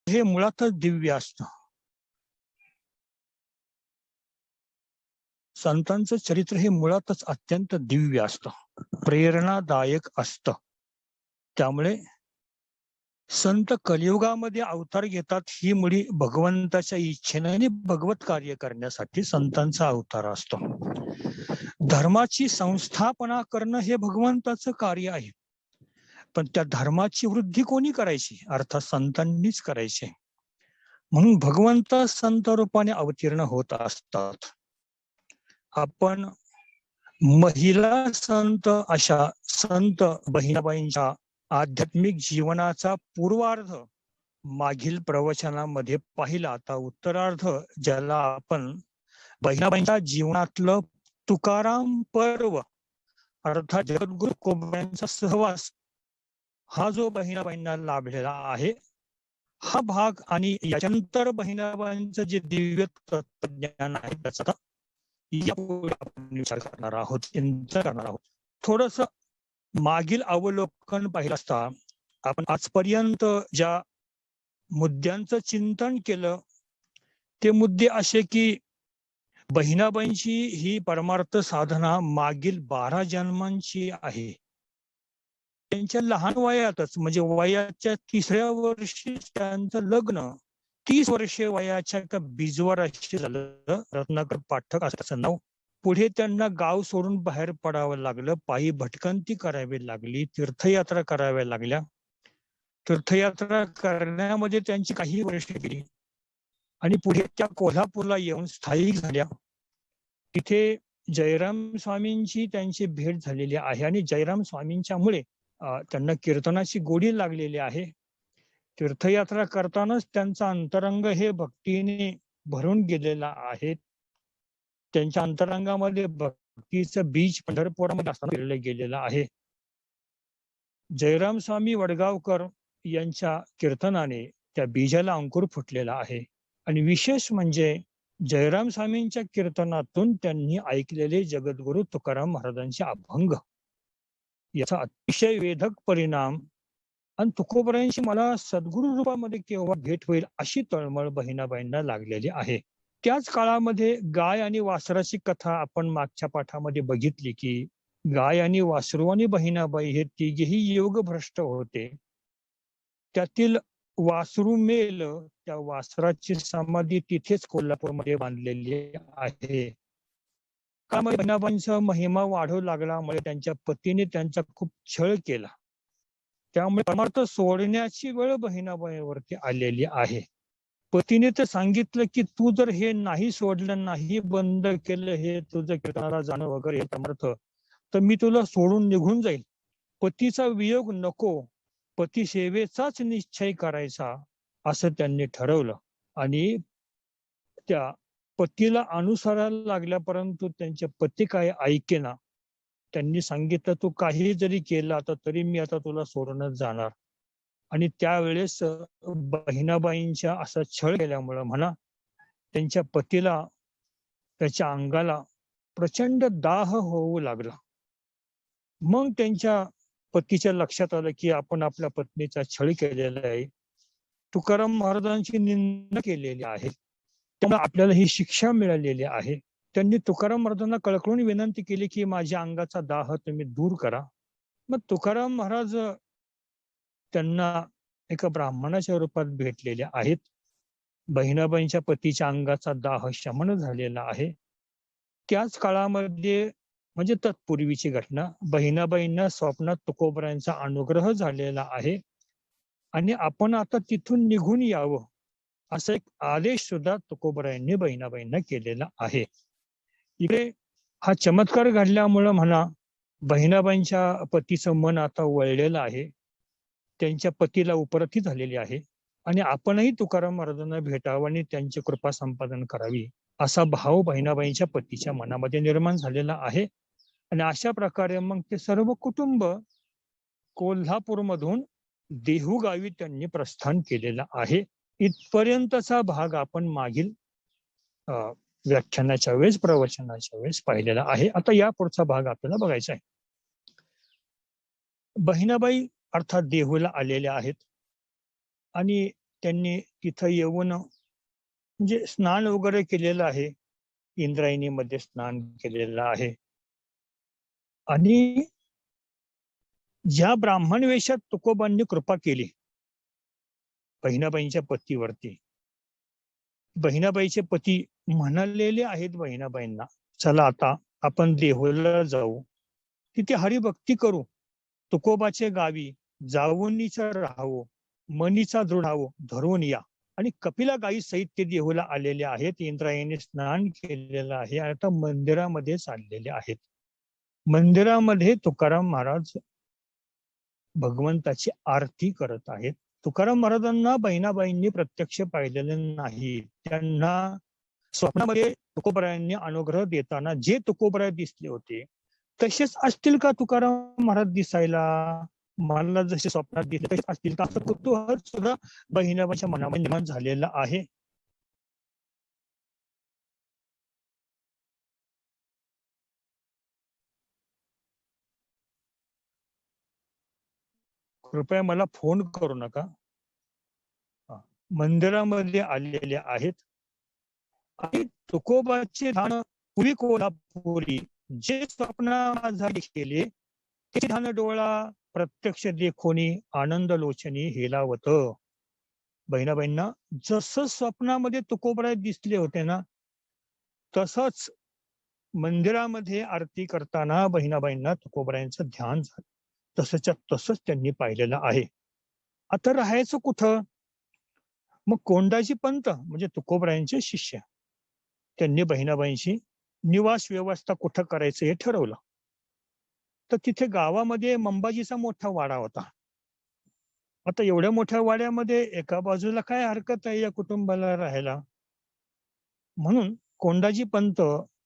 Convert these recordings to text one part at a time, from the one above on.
हे मुळातच दिव्य असतं. संतांचं चरित्र हे मुळातच अत्यंत दिव्य असतं, प्रेरणादायक असतं. त्यामुळे संत कलियुगामध्ये अवतार घेतात ही मुळी भगवंताच्या इच्छेने आणि भगवत कार्य करण्यासाठी संतांचा अवतार असतो. धर्माची संस्थापना करणं हे भगवंताचं कार्य आहे, पण त्या धर्माची वृद्धी कोणी करायची? अर्थात संतांनीच करायची. म्हणून भगवंत संत रूपाने अवतीर्ण होत असतात. आपण महिला संत अशा संत बहिणाबाईंच्या आध्यात्मिक जीवनाचा पूर्वार्ध मागील प्रवचनामध्ये पाहिला. आता उत्तरार्ध, ज्याला आपण बहिणाबाईंच्या जीवनातलं तुकाराम पर्व अर्थात जगद्गुरु तुकोबांचा सहवास, हा जो बहिणाबाईंना लाभलेला आहे हा भाग, आणि याच्यानंतर बहिणाबाईंचं जे दिव्य तत्वज्ञान आहे त्याचा यापुढे आपण विचार करणार आहोत, चिंतन करणार आहोत. थोडस मागील अवलोकन पाहिलं असता आपण आजपर्यंत ज्या मुद्द्यांचं चिंतन केलं ते मुद्दे असे की बहिणाबाईंची ही परमार्थ साधना मागील 12 जन्मांची आहे. त्यांच्या लहान वयातच म्हणजे वयाच्या 3ऱ्या वर्षी त्यांचं लग्न, 30 वर्षे वयाच्या एका बीजवराशी झालं. रत्नाकर पाठक असं नाव. पुढे त्यांना गाव सोडून बाहेर पडावं लागलं, पायी भटकंती करावी लागली, तीर्थयात्रा कराव्या लागल्या. तीर्थयात्रा करण्यामध्ये त्यांची काही वर्षे गेली आणि पुढे त्या कोल्हापूरला येऊन स्थायिक झाल्या. तिथे जयराम स्वामींची त्यांची भेट झालेली आहे आणि जयराम स्वामींच्या मुळे त्यांना कीर्तनाची गोडी लागलेली आहे. तीर्थयात्रा करतानाच त्यांचा अंतरंग हे भक्तीने भरून गेलेला आहे. त्यांच्या अंतरंगामध्ये भक्तीचं बीज पंढरपुरामध्ये असताना पेरलं गेलेलं आहे. जयराम स्वामी वडगावकर यांच्या कीर्तनाने त्या बीजाला अंकुर फुटलेला आहे. आणि विशेष म्हणजे जयराम स्वामींच्या कीर्तनातून त्यांनी ऐकलेले जगद्गुरु तुकाराम महाराजांचे अभंग, याचा अतिशय वेधक परिणाम, आणि तुकोबरायांशी मला सद्गुरु रूपामध्ये केव्हा भेट होईल अशी तळमळ बहिणाबाईंना लागलेली आहे. त्याच काळामध्ये गाय आणि वासराची कथा आपण मागच्या पाठामध्ये बघितली की गाय आणि वासरू आणि बहिणाबाई हे तिघेही योगभ्रष्ट होते. त्यातील वासरू मेल, त्या वासराची समाधी तिथेच कोल्हापूरमध्ये बांधलेली आहे. त्यामुळे बहिणाबाईंचा महिमा वाढू लागल्यामुळे त्यांच्या पतीने त्यांचा खूप छळ केला. त्यामुळे परमार्थ सोडण्याची वेळ बहिणाबाईवरती आलेली आहे. पतीने तर सांगितलं की तू जर हे नाही सोडलं, नाही बंद केलं हे तुझं कीर्तनाला जाणं वगैरे हे परमार्थ, तर मी तुला सोडून निघून जाईल. पतीचा वियोग नको, पती सेवेचाच निश्चय करायचा असं त्यांनी ठरवलं. आणि त्या पतीला अनुसरायला लागल्या, परंतु त्यांचे पती काय ऐकेना. त्यांनी सांगितलं तू काही जरी केलं आता तरी मी आता तुला सोडूनच जाणार. आणि त्यावेळेस बहिणाबाईंच्या असा छळ केल्यामुळं म्हणा त्यांच्या पतीला, त्याच्या अंगाला प्रचंड दाह होऊ लागला. मग त्यांच्या पतीच्या लक्षात आलं की आपण आपल्या पत्नीचा छळ केलेला आहे, तुकाराम महाराजांची निंदा केलेली आहे, त्यामुळे आपल्याला ही शिक्षा मिळालेली आहे. त्यांनी तुकाराम महाराजांना कळकळून विनंती केली की माझ्या अंगाचा दाह तुम्ही दूर करा. मग तुकाराम महाराज त्यांना एका ब्राह्मणाच्या रूपात भेटलेले आहेत. बहिणाबाईंच्या पतीच्या अंगाचा दाह शमन झालेला आहे. त्याच काळामध्ये म्हणजे तत्पूर्वीची घटना, बहिणाबाईंना स्वप्नात तुकोबरायांचा अनुग्रह झालेला आहे आणि आपण आता तिथून निघून यावं असा एक आदेश सुद्धा तुकोबरायांनी बहिणाबाईंना केलेला आहे. इकडे हा चमत्कार घडल्यामुळं म्हणा बहिणाबाईंच्या पतीचं मन आता वळलेलं आहे, त्यांच्या पतीला उपरती झालेली आहे आणि आपणही तुकाराम महाराजांना भेटावं आणि त्यांची कृपा संपादन करावी असा भाव बहिणाबाईंच्या पतीच्या मनामध्ये निर्माण झालेला आहे. आणि अशा प्रकारे मग ते सर्व कुटुंब कोल्हापूरमधून देहू गावी त्यांनी प्रस्थान केलेलं आहे. इथपर्यंतचा भाग आपण मागील व्याख्यानाच्या वेळेस, प्रवचनाच्या वेळेस पाहिलेला आहे. आता या पुढचा भाग आपल्याला बघायचा आहे. बहिणाबाई अर्थात देहूला आलेल्या आहेत आणि त्यांनी तिथं येऊन म्हणजे स्नान वगैरे केलेलं आहे. इंद्रायणीमध्ये स्नान केलेलं आहे. आणि ज्या ब्राह्मण वेशात तुकोबांनी कृपा केली बहिणाबाईंच्या पतीवरती, बहिणाबाईचे पती म्हणालेले आहेत बहिणाबाईंना, चला आता आपण देहुला जाऊ, तिथे हरिभक्ती करू, तुकोबाचे गावी जाऊनीचा राहावं, मनीचा दृढावं धरून या. आणि कपिला गायी सहित ते देहूला आलेले आहेत. इंद्रायणी स्नान केलेलं आहे. आता मंदिरामध्ये चाललेले आहेत. मंदिरामध्ये तुकाराम महाराज भगवंताची आरती करत आहेत. तुकाराम महाराजांना बहिणाबाईंनी प्रत्यक्ष पाहिलेलं नाही. त्यांना स्वप्नामध्ये तुकोबरायांनी अनुग्रह देताना जे तुकोबराय दिसले होते तसेच असतील का तुकाराम महाराज दिसायला, मला जसे स्वप्नात दिसले तसेच असतील का, असं कुतूहल सुद्धा बहिणाबाईच्या मनामध्ये निर्माण झालेलं आहे. कृपया मला फोन करू नका. मंदिरामध्ये आलेले आहेत आणि तुकोबाचे ध्यान पुरी कोल्हापुरी जे स्वप्नात केले ते ध्यान डोळा प्रत्यक्ष देखोनी आनंद लोचनी हेलावत. बहिणाबाईंना जसं स्वप्नामध्ये तुकोबराय दिसले होते ना, तसंच मंदिरामध्ये आरती करताना बहिणाबाईंना तुकोबरायांचं ध्यान झालं. तसंच्या तसंच त्यांनी पाहिलेलं आहे. आता राहायचं कुठं? मग कोंडाजी पंत म्हणजे तुकोबरायांचे शिष्य, त्यांनी बहिणाबाईंशी निवास व्यवस्था कुठं करायचं हे ठरवलं. तर तिथे गावामध्ये मंबाजीचा मोठा वाडा होता. आता एवढ्या मोठ्या वाड्यामध्ये एका बाजूला काय हरकत आहे या कुटुंबाला राहायला, म्हणून कोंडाजी पंत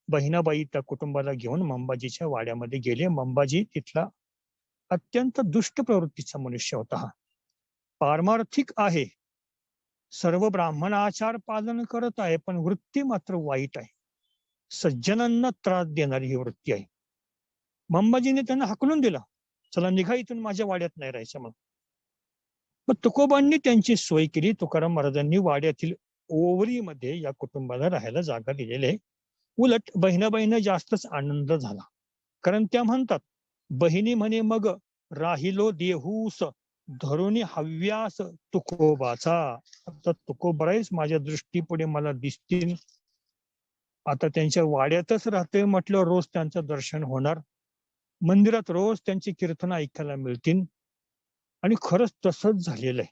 बहिणाबाई त्या कुटुंबाला घेऊन मंबाजीच्या वाड्यामध्ये गेले. मंबाजी तिथला अत्यंत दुष्ट प्रवृत्तीचा मनुष्य होता. हा पारमार्थिक आहे, सर्व ब्राह्मण आचार पालन करत आहे, पण वृत्ती मात्र वाईट आहे. सज्जनांना त्रास देणारी ही वृत्ती आहे. मंबाजीने त्यांना हाकलून दिला, चला निघा इथून, माझ्या वाड्यात नाही राहायचं. मग तुकोबांनी त्यांची सोय केली. तुकाराम महाराजांनी वाड्यातील ओवरीमध्ये या कुटुंबाला राहायला जागा दिलेली आहे. उलट बहिणाबाईंना जास्तच आनंद झाला, कारण त्या म्हणतात, बहिणी म्हणे मग राहिलो देहूस धरुणी हव्यास तुकोबाचा. आता तुकोबराईच माझ्या दृष्टीपुढे मला दिसतील. आता त्यांच्या वाड्यातच राहते म्हटलं, रोज त्यांचं दर्शन होणार, मंदिरात रोज त्यांची कीर्तन ऐकायला मिळतील. आणि खरंच तसंच झालेलं आहे.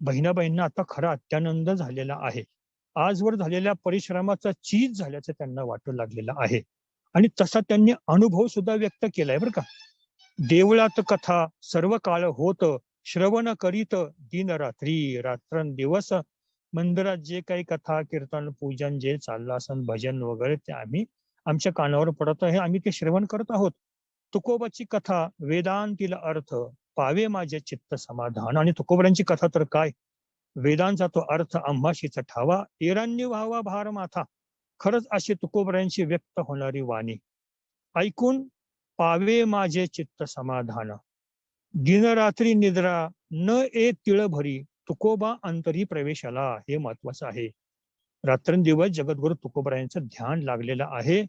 बहिणाबाईंना आता खरा अत्यानंद झालेला आहे. आजवर झालेल्या परिश्रमाचा चीज झाल्याचं त्यांना वाटू लागलेलं आहे. आणि तसा त्यांनी अनुभव सुद्धा व्यक्त केलाय बरं का. देवळात कथा सर्व काळ होत, श्रवण करीत दिन रात्री रात्रंदिवस. मंदिरात जे काही कथा कीर्तन पूजन जे चाललं असन, भजन वगैरे, ते आम्ही आमच्या कानावर पडत आहे, आम्ही ते श्रवण करत आहोत. तुकोबाची कथा वेदांतील अर्थ पावे माझे चित्त समाधान. आणि तुकोबरांची कथा तर काय, वेदांचा तो अर्थ आम्हाशीच ठावा, एरांनी व्हावा भार माथा. खरंच अशी तुकोबरांची व्यक्त होणारी वाणी ऐकून पावे माझे चित्त समाधान. दिनरात्री निद्रा न ए तिळभरी, तुकोबा अंतरी प्रवेशाला. हे महत्वाचं आहे. रात्रंदिवस जगद्गुरु तुकोबरायांचं ध्यान लागलेलं आहे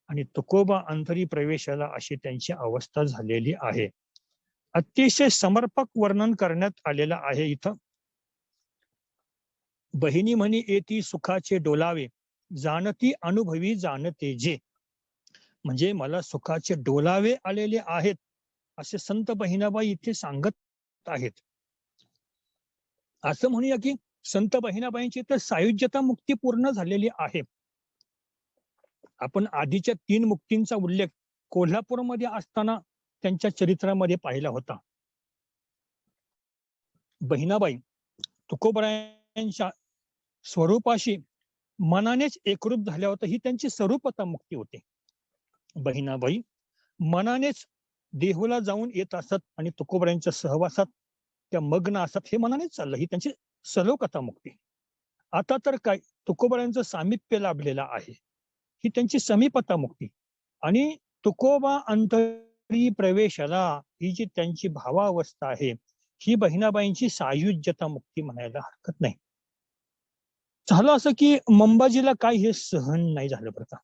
आणि तुकोबा अंतरी प्रवेशाला अशी त्यांची अवस्था झालेली आहे. अतिशय समर्पक वर्णन करण्यात आलेलं आहे इथं. बहिणी म्हणी येती सुखाचे डोलावे, जाणती अनुभवी जाणते जे. म्हणजे मला सुखाचे डोलावे आलेले आहेत असे संत बहिणाबाई इथे सांगत आहेत. असं म्हणूया की संत बहिणाबाईंची तर सायुज्यता मुक्ती पूर्ण झालेली आहे. आपण आधीच्या 3 मुक्तींचा उल्लेख कोल्हापूरमध्ये असताना त्यांच्या चरित्रामध्ये पाहिला होता. बहिणाबाई तुकोबरायांच्या स्वरूपाशी मनानेच एकरूप झाल्या होत्या. ही त्यांची स्वरूपता मुक्ती होती. बहिणाबाई मनानेच देहूला जाऊन येत असत आणि तुकोबरायांच्या सहवासात त्या मग्न असत. हे मनानेच चाललं, ही त्यांची सलोकता मुक्ती. आता तर काय, तुकोबरायांचं सामिप्य लाभलेलं आहे, ही त्यांची समीपता मुक्ती. आणि तुकोबा अंतरी प्रवेशाला, ही जी त्यांची भावावस्था आहे, ही बहिणाबाईंची सायुज्यता मुक्ती म्हणायला हरकत नाही. झालं असं की मंबाजीला काय हे सहन नाही झालं बरं का.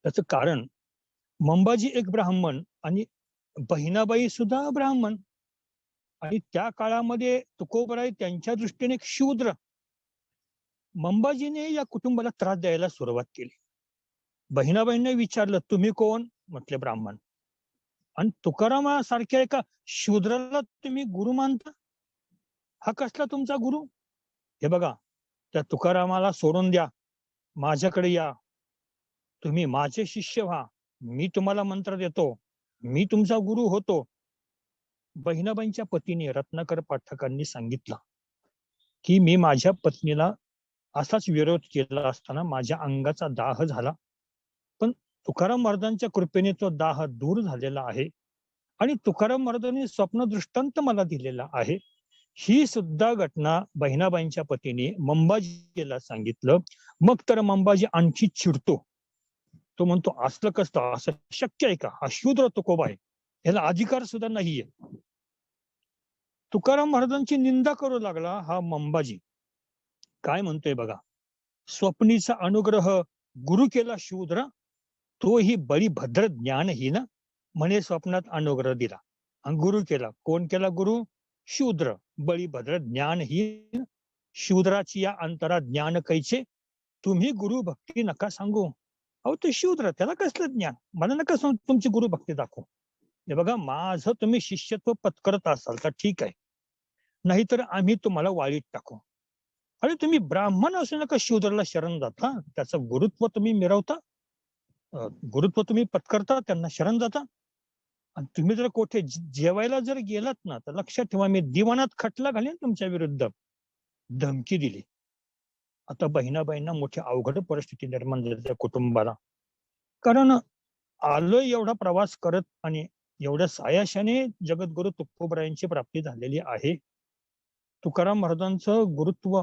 त्याचं कारण मंबाजी एक ब्राह्मण आणि बहिणाबाई सुद्धा ब्राह्मण, आणि त्या काळामध्ये तुकोबराय त्यांच्या दृष्टीने एक शूद्र. मंबाजीने या कुटुंबाला त्रास द्यायला सुरुवात केली. बहिणाबाईंना विचारलं, तुम्ही कोण? म्हटले ब्राह्मण. आणि तुकारामासारख्या एका शूद्राला तुम्ही गुरु मानता? हा कसला तुमचा गुरु? हे बघा, त्या तुकारामाला सोडून द्या, माझ्याकडे या, तुम्ही माझे शिष्य व्हा, मी तुम्हाला मंत्र देतो, मी तुमचा गुरु होतो. बहिणाबाईंच्या पतीने रत्नाकर पाठकांनी सांगितलं की मी माझ्या पत्नीला असाच विरोध केला असताना माझ्या अंगाचा दाह झाला, पण तुकाराम महाराजांच्या कृपेने तो दाह दूर झालेला आहे आणि तुकाराम महाराजांनी स्वप्न दृष्टांत मला दिलेला आहे. ही सुद्धा घटना बहिणाबाईंच्या पतीने मंबाजीला सांगितलं. मग तर मंबाजी आणखी चिडतो. तो म्हणतो, असलं कसं, असं शक्य आहे का? हा शूद्र तुकोबा आहे, याला अधिकार सुद्धा नाहीये. तुकाराम महाराजांची निंदा करू लागला हा मंबाजी. काय म्हणतोय बघा, स्वप्नीचा अनुग्रह गुरु केला शूद्र, तोही बळीभद्र ज्ञानहीन, म्हणे स्वप्नात अनुग्रह दिला आणि गुरु केला. कोण केला गुरु? शूद्र. बळीभद्र ज्ञानहीन, शूद्राची या अंतरा ज्ञान कैचे, तुम्ही गुरु भक्ती नका सांगू. अहो ते शूद्र, त्याला कसलं ज्ञान? मला नका सांगू तुमची गुरु भक्ती दाखव. हे बघा, माझं तुम्ही शिष्यत्व पत्करत असाल तर ठीक आहे, नाहीतर आम्ही तुम्हाला वाळीत टाकू. अरे तुम्ही ब्राह्मण असू नका शूद्राला शरण जाता, त्याचं गुरुत्व तुम्ही मिरवता, गुरुत्व तुम्ही पत्करता, त्यांना शरण जाता. आणि तुम्ही जर कोठे जेवायला जर गेलात ना, तर लक्षात ठेवा, मी दिवाणात खटला घालेन तुमच्या विरुद्ध, धमकी दिली. आता बहिणाबाईंना मोठी अवघड परिस्थिती निर्माण झाली त्या कुटुंबाला. कारण आलोय एवढा प्रवास करत आणि एवढ्या सायाशाने जगद्गुरु तुकोबरायांची प्राप्ती झालेली आहे. तुकाराम महाराजांचं गुरुत्व,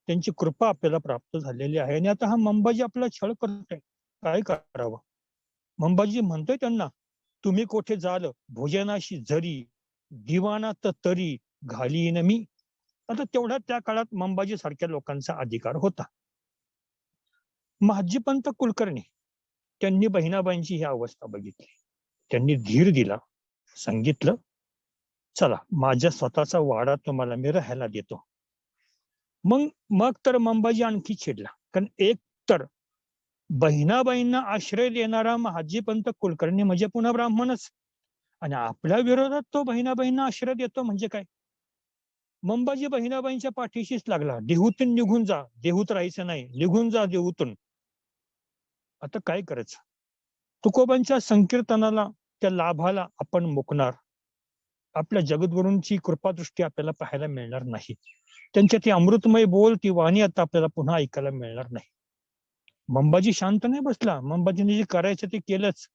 त्यांची कृपा आपल्याला प्राप्त झालेली आहे, आणि आता हा मंबाजी आपला छळ करतोय. काय करावं? मंबाजी म्हणतोय त्यांना, तुम्ही कोठे जाल भोजनाशी जरी, दिवाणात तरी घालीन मी. आता तेवढा त्या काळात मंबाजी सारख्या लोकांचा अधिकार होता. महाजीपंत कुलकर्णी त्यांनी बहिणाबाईंची ही अवस्था बघितली. त्यांनी धीर दिला, सांगितलं, चला माझ्या स्वतःचा वाडा तुम्हाला मी राहायला देतो. मग मग तर मंबाजी आणखी चिडला. कारण एक तर बहिणाबाईंना आश्रय देणारा महाजीपंत कुलकर्णी म्हणजे पुन्हा ब्राह्मणच, आणि आपल्या विरोधात तो बहिणाबाईंना आश्रय देतो म्हणजे काय? मंबाजी बहिणाबाईंच्या पाठीशीच लागला. देहूतून निघून जा, देहूत राहायचं नाही, निघून जा देहूतून. आता काय करायचं? तुकोबांच्या संकीर्तनाला, त्या लाभाला आपण मुकणार, आपल्या जगद्गुरूंची कृपादृष्टी आपल्याला पाहायला मिळणार नाही. त्यांच्या ती अमृतमय बोल, ती वाणी आता आपल्याला पुन्हा ऐकायला मिळणार नाही. मंबाजी शांत नाही बसला. मंबाजीने जे करायचं ते केलंच.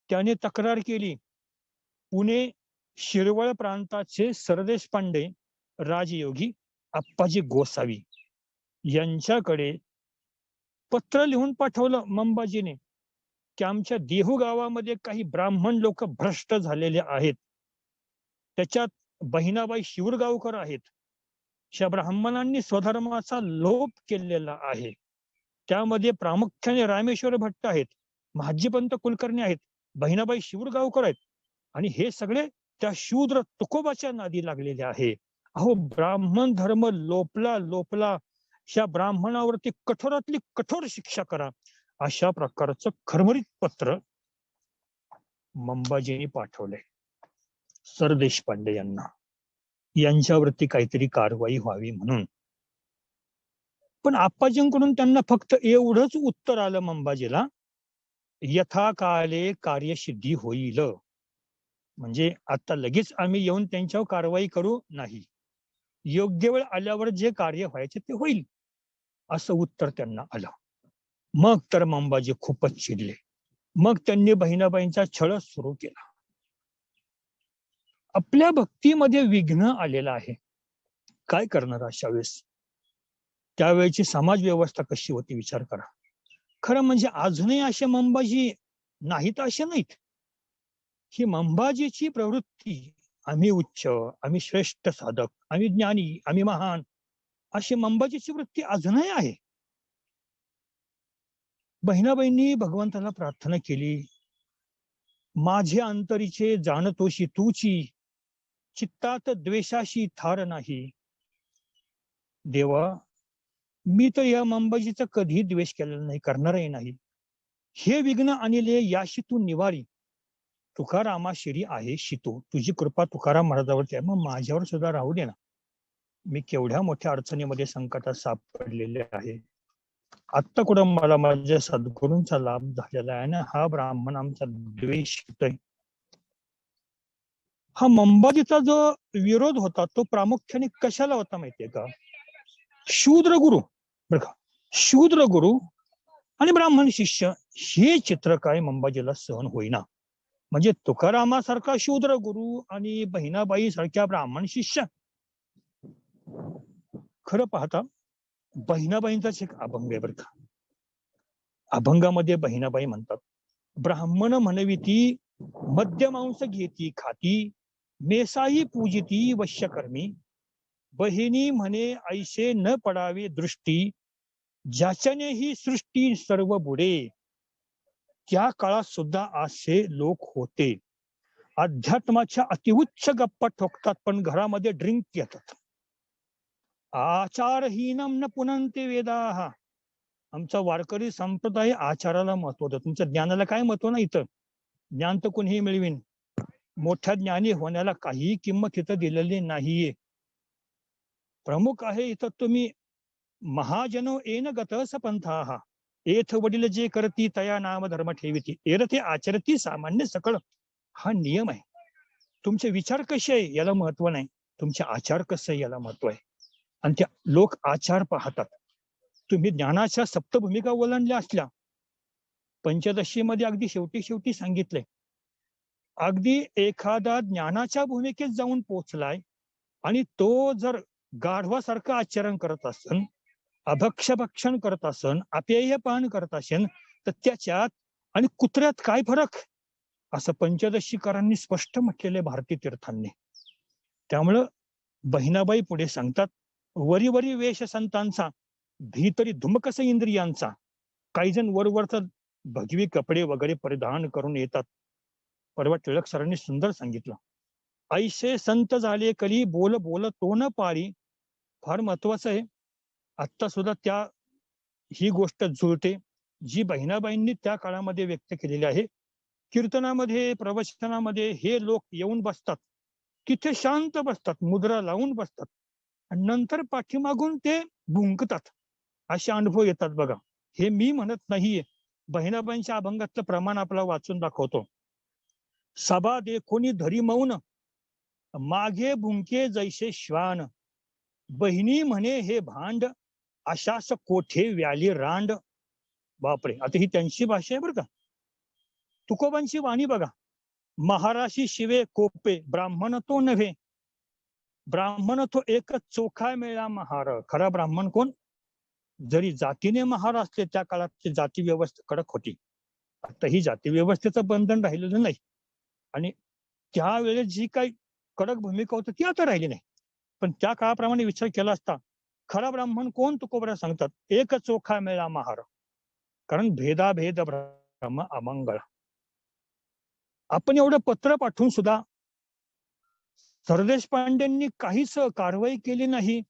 त्याने तक्रार केली. पुणे शिरवळ प्रांताचे सरदेश पांडे राजयोगी आप्पाजी गोसावी यांच्याकडे पत्र लिहून पाठवलं मंबाजीने की आमच्या देहू गावामध्ये काही ब्राह्मण लोक भ्रष्ट झालेले आहेत, त्याच्यात बहिणाबाई शिवरगावकर आहेत. त्या ब्राह्मणांनी स्वधर्माचा लोप केलेला आहे. त्यामध्ये प्रामुख्याने रामेश्वर भट्ट आहेत, महाजीपंत कुलकर्णी आहेत, बहिणाबाई शिवरगावकर आहेत, आणि हे सगळे त्या शूद्र तुकोबाच्या नादी लागलेले आहे. अहो, ब्राह्मण धर्म लोपला लोपला, ह्या ब्राह्मणावरती कठोरातली कठोर शिक्षा करा, अशा प्रकारचं खरमरीत पत्र मंबाजींनी पाठवले सरदेश पांडे यांना, यांच्यावरती काहीतरी कारवाई व्हावी म्हणून. पण आप्पाजींकडून त्यांना फक्त एवढंच उत्तर आलं मंबाजीला, यथाकाले कार्यसिद्धी होईल. म्हणजे आता लगेच आम्ही येऊन त्यांच्यावर कारवाई करू नाही, योग्य वेळ आल्यावर जे कार्य व्हायचे ते होईल, असं उत्तर त्यांना आलं. मग तर मंबाजी खूपच चिडले. मग त्यांनी बहिणाबाईंचा छळ सुरू केला. आपल्या भक्तीमध्ये विघ्न आलेलं आहे, काय करणार अशा वेळेस? त्यावेळेची समाज व्यवस्था कशी होती विचार करा. खरं म्हणजे अजूनही असे मंबाजी नाहीत असे नाहीत. ही मंबाजीची प्रवृत्ती आम्ही उच्च, आम्ही श्रेष्ठ साधक, आम्ही ज्ञानी, आम्ही महान, अशी मंबाजीची वृत्ती अजूनही आहे. बहिणाबाईंनी भगवंताला प्रार्थना केली, माझे अंतरीचे जाणतोशी तूची, चित्तात द्वेषाशी थार नाही. देवा, मी तर या मंबाजीचा कधी द्वेष केलेला नाही, करणारही नाही. हे विघ्न आणले याशी तू निवारी. तुकारामा शिरी आहे शितो, तुझी कृपा तुकाराम महाराजावरती आहे, मग माझ्यावर सुद्धा राहू दे ना. मी केवढ्या मोठ्या अडचणीमध्ये संकटात सापडलेले आहे. आत्ता कुठं मला माझ्या सद्गुरूंचा लाभ झालेला आहे ना, हा ब्राह्मण आमचा द्वेष होतोय. हा मंबाजीचा जो विरोध होता तो प्रामुख्याने कशाला होता माहितीये का? शूद्र गुरु, बरं का, शूद्र गुरु आणि ब्राह्मण शिष्य हे चित्र काय मंबाजीला सहन होईना. म्हणजे तुकारामासारखा शूद्र गुरु आणि बहिणाबाई सारख्या ब्राह्मण शिष्य. खरं पाहता बहिणाबाईंचाच एक अभंग आहे बरं का. अभंगामध्ये बहिणाबाई म्हणतात, ब्राह्मण म्हणविती मध्यमांस घेती खाती, मेसाही पूजिती वश्यकर्मी. बहिणी म्हणे ऐसे न पडावे दृष्टी, ज्याच्याने ही सृष्टी सर्व बुडे. त्या काळात सुद्धा असे लोक होते. अध्यात्माच्या अतिउच्च गप्पा ठोकतात पण घरामध्ये ड्रिंक येतात. आचारहीनम न पुनंते वेदाः. आमचा वारकरी संप्रदाय आचाराला महत्व होतं. तुमच्या ज्ञानाला काय महत्व ना? इथं ज्ञान तर कोणीही मिळवीन, मोठ्या ज्ञानी होण्याला काही किंमत इथं दिलेली नाहीये. प्रमुख आहे इथं तुम्ही महाजनो येन गतस पंथाः, एथ वडील जे करती तया नाम धर्म ठेविती, एरथे आचरती सामान्य सकळ. हा नियम आहे. तुमचे विचार कसे आहे याला महत्व नाही, तुमचे आचार कसे आहे याला महत्व आहे. आणि त्या लोक आचार पाहतात. तुम्ही ज्ञानाच्या सप्तभूमिका ओलांडल्या असल्या, पंचदशीमध्ये अगदी शेवटी शेवटी सांगितलंय, अगदी एखादा ज्ञानाच्या भूमिकेत जाऊन पोहोचलाय आणि तो जर गाढवासारखं आचरण करत असन, अभक्षभक्षण करत असन, अपेयपान करत असेल, तर त्याच्यात आणि कुत्र्यात काय फरक, असं पंचदशीकारांनी स्पष्ट म्हटलेले भारतीय तीर्थांनी. त्यामुळं बहिणाबाई पुढे सांगतात, वरी वरी वेश संतांचा, भीतरी धुमकस इंद्रियांचा. काही जण वरवरचा भगवी कपडे वगैरे परिधान करून येतात. परवा टिळक सरांनी सुंदर सांगितलं, ऐसे संत झाले कली बोल बोल तो न पारी. फार महत्वाचं आहे. आत्ता सुद्धा त्या ही गोष्ट जुळते जी बहिणाबाईंनी त्या काळामध्ये व्यक्त केलेली आहे. कीर्तनामध्ये, प्रवचनामध्ये हे लोक येऊन बसतात, तिथे शांत बसतात, मुद्रा लावून बसतात आणि नंतर पाठीमागून ते भुंकतात. असे अनुभव येतात बघा. हे मी म्हणत नाहीये, बहिणाबाईंच्या अभंगातलं प्रमाण आपला वाचून दाखवतो. सभा देखोनी धरी मौन, मागे भुंके जैसे श्वान. बहिणी म्हणे हे भांड, अशास कोठे व्याली रांड. बापरे, आता ही त्यांची भाषा आहे बरं का. तुकोबांची वाणी बघा, महाराशी शिवे कोपे, ब्राह्मण तो नव्हे. ब्राह्मण तो एकच चोखा मेळा महार. खरा ब्राह्मण कोण? जरी जातीने महार असले, त्या काळात जाती व्यवस्था कडक होती. आता ही जाती व्यवस्थेचं बंधन राहिलेलं नाही आणि त्यावेळेस जी काही कडक भूमिका होती ती आता राहिली नाही. पण त्या काळाप्रमाणे विचार केला असता, खरा ब्राह्मण कोण? तुकोबरा सांगतात, एक चोखा मेळा महार. कारण भेदाभेद ब्रह्म अमंगळ. आपण एवढं पत्र पाठवून सुद्धा सरदेश पांड्यांनी काहीच कारवाई केली नाही,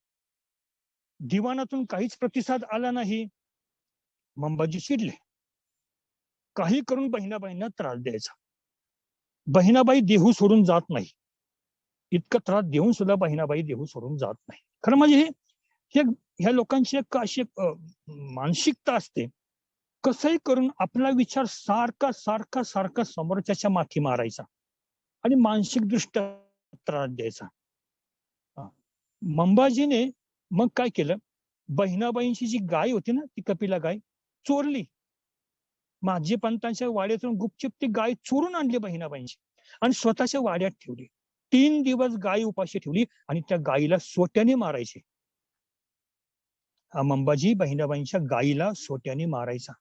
दिवाणातून काहीच प्रतिसाद आला नाही. मंबाजी चिडले. काही करून बहिणाबाईंना त्रास द्यायचा. बहिणाबाई देहू सोडून जात नाही. इतका त्रास देऊन सुद्धा बहिणाबाई देहू सोडून जात नाही. खरं म्हणजे ह्या लोकांची एक अशी मानसिकता असते, कसंही करून आपला विचार सारखा सारखा सारखा समोरच्याच्या माथी मारायचा आणि मानसिक दृष्ट्या त्रास द्यायचा. मंबाजीने मग काय केलं, बहिणाबाईंची जी गाय होती ना, ती कपिला गाय चोरली. माझी पंतांच्या वाड्यातून गुपचूप ती गाय चोरून आणली बहिणाबाईंची आणि स्वतःच्या वाड्यात ठेवली. 3 दिवस गाय उपाशी ठेवली आणि त्या गायीला सोट्याने मारायचे. मंबाजी बहिणाबाईंच्या गायीला सोट्याने मारायचा.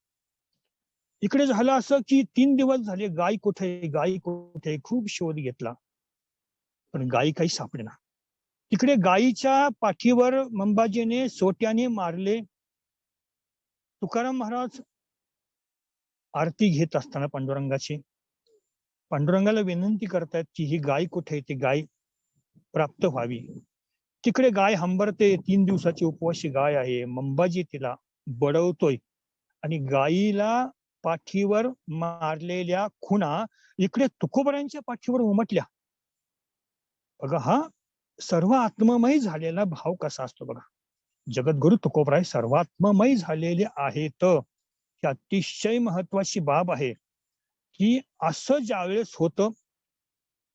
इकडे झालं असं की 3 दिवस झाले, गाय कुठे गाय कुठे, खूप शोध घेतला. पण गायी काही सापडेना. तिकडे गायीच्या पाठीवर मंबाजीने सोट्याने मारले. तुकाराम महाराज आरती घेत असताना पांडुरंगाची पांडुरंगाला विनंती करतायत की ही गाय कुठे, ती गाय प्राप्त व्हावी. तिकडे गाय हंबरते. 3 दिवसाची उपवासी गाय आहे. मंबाजी तिला बडवतोय आणि गायीला पाठीवर मारलेल्या खुणा इकडे तुकोबरांच्या पाठीवर उमटल्या. बघा, हा सर्व आत्ममय झालेला भाव कसा असतो बघा. जगद्गुरु तुकोबराय सर्वात्ममय झालेले आहेत. ही अतिशय महत्वाची बाब आहे की असं ज्यावेळेस होतं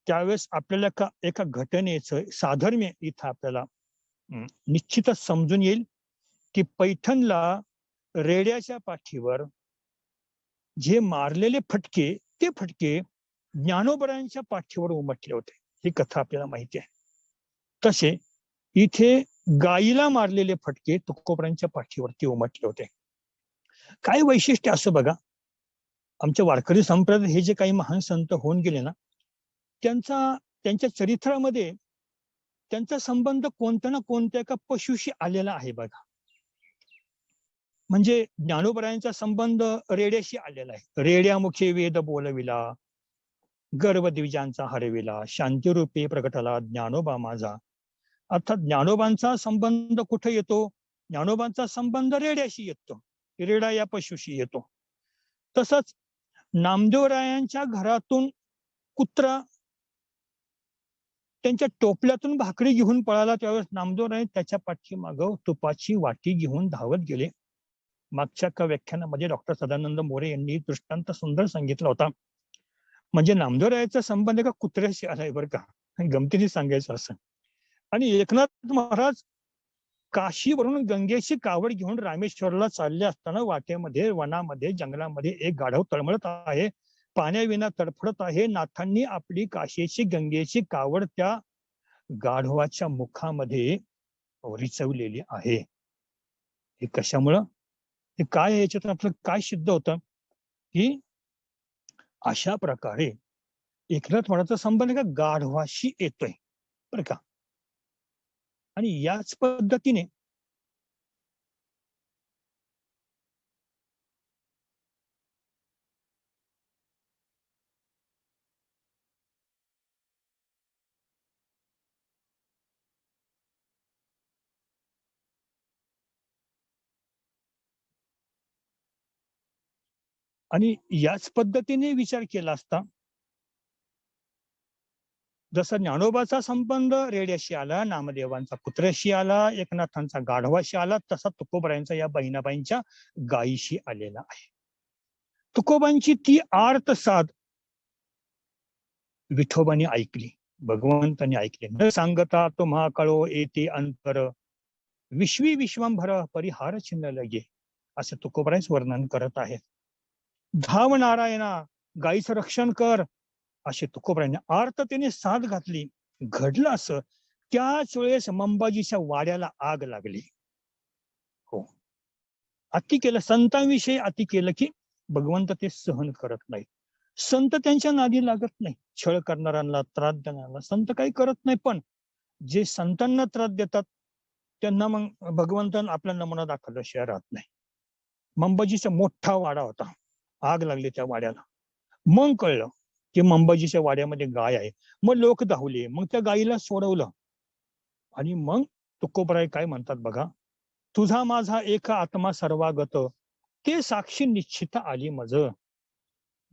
त्यावेळेस आपल्याला एका घटनेचं साधर्म्य इथं आपल्याला निश्चितच समजून येईल की पैठणला रेड्याच्या पाठीवर जे मारलेले फटके, ते फटके ज्ञानोबरांच्या पाठीवर उमटले होते. ही कथा आपल्याला माहिती आहे. तसे इथे गायीला मारलेले फटके तुकोबरांच्या पाठीवरती उमटले होते. काय वैशिष्ट्य असं बघा, आमच्या वारकरी संप्रदाय हे जे काही महान संत होऊन गेले ना, त्यांच्या चरित्रामध्ये त्यांचा संबंध कोणत्या ना कोणत्या एका पशुशी आलेला आहे बघा. म्हणजे ज्ञानोबरायांचा संबंध रेड्याशी आलेला आहे. रेड्यामुखे वेद बोलविला, गर्भद्विजांचा हरविला, शांतिरूपे प्रगटला ज्ञानोबा माझा. अर्थात ज्ञानोबांचा संबंध कुठे येतो? ज्ञानोबांचा संबंध रेड्याशी येतो, रेडा या पशुशी येतो. तसंच नामदेवरायांच्या घरातून कुत्रा त्यांच्या टोपल्यातून भाकरी घेऊन पळाला, त्यावेळेस नामदेवराय त्याच्या पाठीमागं तुपाची वाटी घेऊन धावत गेले. मागच्या एका व्याख्यानामध्ये डॉक्टर सदानंद मोरे यांनी दृष्टांत सुंदर सांगितला होता. म्हणजे नामदेवरायाचा संबंध एका कुत्र्याशी आलाय बरं का, गमतीने सांगायचं असं. आणि एकनाथ महाराज काशीवरून गंगेची कावड घेऊन रामेश्वरला चालले असताना वाटेमध्ये, वनामध्ये, जंगलामध्ये एक गाढव तळमळत आहे, पाण्याविना तडफडत आहे. नाथांनी आपली काशीची गंगेची कावड त्या गाढवाच्या मुखामध्ये रिचवलेली आहे. हे कशामुळं? हे काय आहे? याच्यातून आपलं काय सिद्ध होतं की अशा प्रकारे एकनाथ महाराजचा संबंध एका गाढवाशी येतोय बरं का. आणि याच पद्धतीने विचार केला असता जसा ज्ञानोबाचा संबंध रेड्याशी आला, नामदेवांचा कुत्र्याशी आला, एकनाथांचा गाढवाशी आला, तसा तुकोबरायांचा या बहिणाबाईंच्या गायीशी आलेला आहे. तुकोबांची ती आर्त साध विठोबाने ऐकली, भगवंताने ऐकले. न सांगता तुम्हा कळो येते अंतर, विश्वी विश्वंभर परिहार चिन्ह लगे, असे तुकोबरायच वर्णन करत आहेत. धाव नारायणा, गायीचं रक्षण कर, असे तुकोबरायांनी आर्ततेने साथ घातली. घडलं असं, त्याच वेळेस मंबाजीच्या वाड्याला आग लागली. हो, अति केलं संतांविषयी, अति केलं की भगवंत ते सहन करत नाही. संत त्यांच्या नादी लागत नाही. छळ करणाऱ्यांना, त्रास देणाऱ्यांना संत काही करत नाही. पण जे संतांना त्रास देतात त्यांना मग भगवंतांना आपला नमुना दाखवल्याशिवाय राहत नाही. मंबाजीचा मोठा वाडा होता, आग लागली त्या वाड्याला. मग कळलं की मंबाजीच्या वाड्यामध्ये गाय आहे. मग लोक धावले, मग त्या गायीला सोडवलं. आणि मग तुकोबराय काय म्हणतात बघा, तुझा माझा एक आत्मा सर्वागत, ते साक्षी निश्चित आली मज.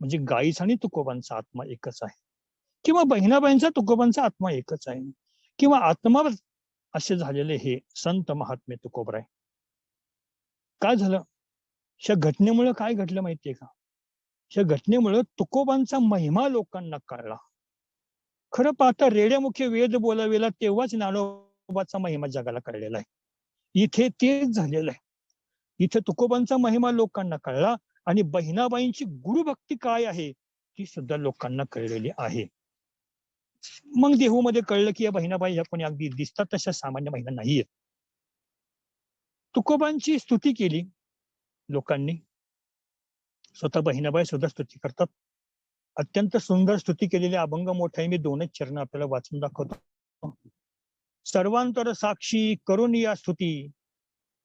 म्हणजे गायीचा आणि तुकोबांचा आत्मा एकच आहे, किंवा बहिणाबाईंचा तुकोबांचा आत्मा एकच आहे, किंवा आत्मा असे झालेले हे संत महात्मे तुकोबराय. काय झालं? ह्या घटनेमुळे काय घडलं माहितीये का? ह्या घटनेमुळे तुकोबांचा महिमा लोकांना कळला. खरं पाहता रेड्यामुखे वेद बोलावेला तेव्हाच ज्ञानोबाचा महिमा जगाला कळलेला आहे. इथे तेच झालेलं आहे. इथे तुकोबांचा महिमा लोकांना कळला आणि बहिणाबाईंची गुरुभक्ती काय आहे ती सुद्धा लोकांना कळलेली आहे. मग देहूमध्ये कळलं की या बहिणाबाई ह्या कोणी अगदी दिसतात तशा सामान्य महिला नाहीये. तुकोबांची स्तुती केली लोकांनी, स्वतः बहिणाबाई सुद्धा स्तुती करतात. अत्यंत सुंदर स्तुती केलेले अभंग मोठे आहे. मी दोनच चरण आपल्याला वाचून दाखवतो. सर्वांतर साक्षी करून या स्तुती,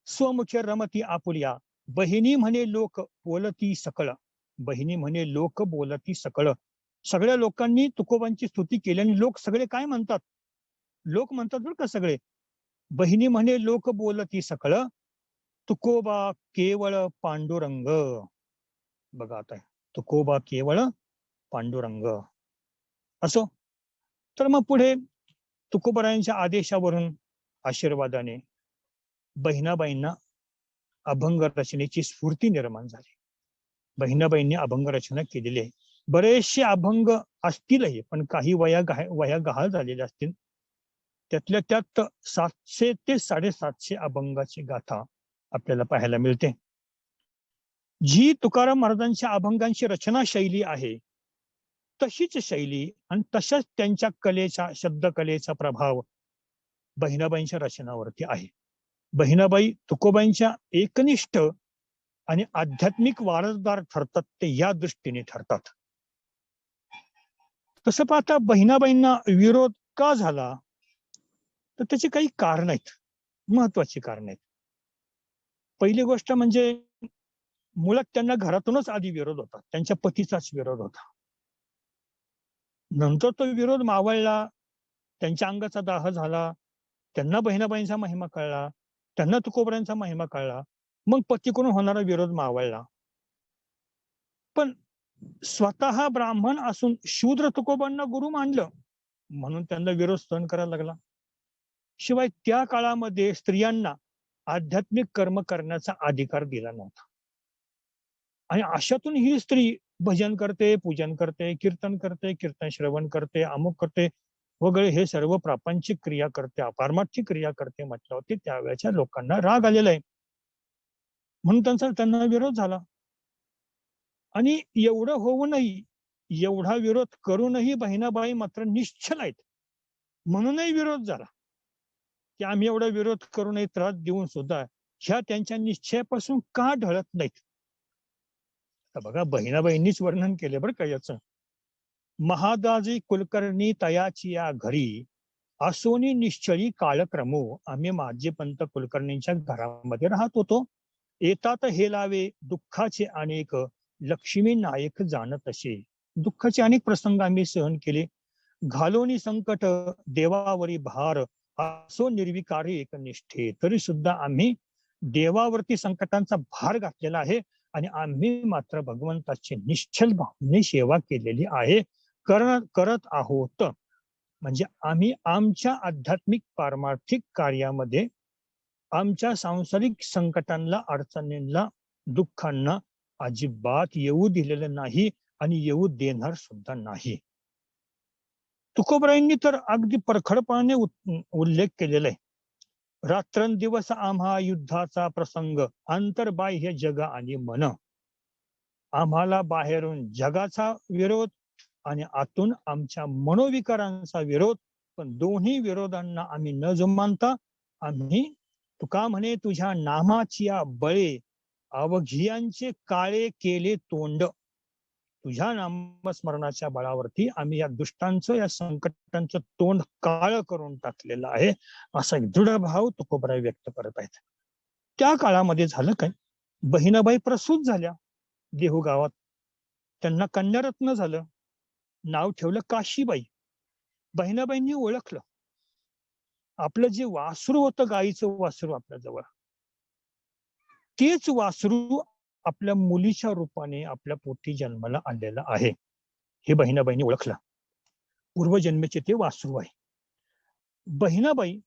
स्वमुखे रमती आपुल्या, बहिणी म्हणे लोक बोलती सकळ. बहिणी म्हणे लोक बोलती सकळ. सगळ्या लोकांनी तुकोबांची स्तुती केली आणि लोक सगळे काय म्हणतात? लोक म्हणतात बरं का सगळे, बहिणी म्हणे लोक बोलती सकळ, तुकोबा केवळ पांडुरंग. बघा आता, तुकोबा केवळ पांडुरंग. असो, तर मग पुढे तुकोबरायांच्या आदेशावरून, आशीर्वादाने बहिणाबाईंना अभंग रचनेची स्फूर्ती निर्माण झाली. बहिणाबाईंनी अभंग रचना केलेली आहे. बरेचसे अभंग असतीलही, पण काही वया गहाळ झालेल्या असतील. त्यातल्या त्यात 700 ते 750 अभंगाची गाथा आपल्याला पाहायला मिळते. जी तुकाराम महाराजांच्या अभंगांची रचना शैली आहे, तशीच शैली आणि तशाच त्यांच्या कलेचा, शब्दकलेचा प्रभाव बहिणाबाईंच्या रचनावरती आहे. बहिणाबाई तुकोबाईंच्या एकनिष्ठ आणि आध्यात्मिक वारसदार ठरतात, ते या दृष्टीने ठरतात. तसं पाहता बहिणाबाईंना विरोध का झाला, तर त्याची काही कारण आहेत, महत्वाची कारण आहेत. पहिली गोष्ट म्हणजे मुळात त्यांना घरातूनच आधी विरोध होता, त्यांच्या पतीचाच विरोध होता. नंतर तो विरोध मावळला, त्यांच्या अंगाचा दाह झाला, त्यांना बहिणाबाईंचा महिमा कळला, त्यांना तुकोबरायांचा महिमा कळला, मग पतीकडून होणारा विरोध मावळला. पण स्वतः ब्राह्मण असून शूद्र तुकोबांना गुरु मानलं म्हणून त्यांना विरोध सहन करायला लागला. शिवाय त्या काळामध्ये स्त्रियांना आध्यात्मिक कर्म करण्याचा अधिकार दिला नव्हता. आणि अशातून ही स्त्री भजन करते, पूजन करते, कीर्तन श्रवण करते, अमुक करते वगैरे, हे सर्व प्रापंचिक क्रिया करते, अपारमार्थिक क्रिया करते म्हटल्यावरती त्यावेळेच्या लोकांना राग आलेला आहे. म्हणून त्यांना विरोध झाला. आणि एवढं होऊनही, एवढा विरोध करूनही बहिणाबाई मात्र निश्चल आहेत. म्हणूनही विरोध झाला की आम्ही एवढा विरोध करूनही, त्रास देऊन सुद्धा ह्या त्यांच्या निश्चयापासून का ढळत नाहीत. बघा, बहिणाबाईंनीच वर्णन केले बरं का याचं. महादाजी कुलकर्णी तयाची या घरी, असोनी निश्चळी काळक्रमो. आम्ही माजी पंत कुलकर्णींच्या घरामध्ये राहत होतो. येतात हे लावे दुःखाचे अनेक, लक्ष्मी नायक जाणत असे. दुःखाचे अनेक प्रसंग आम्ही सहन केले. घालोनी संकट देवावरी भार, असो निर्विकारी एकनिष्ठे. तरी सुद्धा आम्ही देवावरती संकटांचा भार घातलेला आहे आणि आम्ही मात्र भगवंताची निश्चल भावने सेवा केलेली आहे, करत आहोत. म्हणजे आम्ही आमच्या आध्यात्मिक पारमार्थिक कार्यामध्ये आमच्या सांसारिक संकटांना, अडचणींना, दुःखांना अजिबात येऊ दिलेलं नाही आणि येऊ देणार सुद्धा नाही. तुकोबरायांनी तर अगदी परखडपणाने उल्लेख केलेला आहे. रात्रंदिवस आम्हा युद्धाचा प्रसंग, अंतर्बाह्य जग आणि मन. आम्हाला बाहेरून जगाचा विरोध आणि आतून आमच्या मनोविकारांचा विरोध, पण दोन्ही विरोधांना आम्ही न जुमानता आम्ही, तुका म्हणे तुझ्या नामाची या बळे, अवघियांचे काळे केले तोंड. तुझ्या नामस्मरणाच्या बळावरती आम्ही या दुष्टांचं, या संकटांचं तोंड काळ करून टाकलेलं आहे, असा एक दृढ भाव तुकोबराय व्यक्त करत आहेत. त्या काळामध्ये झालं काय, बहिणाबाई प्रसूत झाल्या देहू गावात. त्यांना कन्यारत्न झालं, नाव ठेवलं काशीबाई. बहिणाबाईंनी ओळखलं, आपलं जे वासरू होतं, गाईचं वासरू आपल्या जवळ, तेच वासरू आपल्या मुलीच्या रूपाने आपल्या पोटी जन्माला आलेलं आहे. हे बहिणाबाईंनी ओळखलं. पूर्वजन्मेचे ते वासरू आहे. बहिणाबाई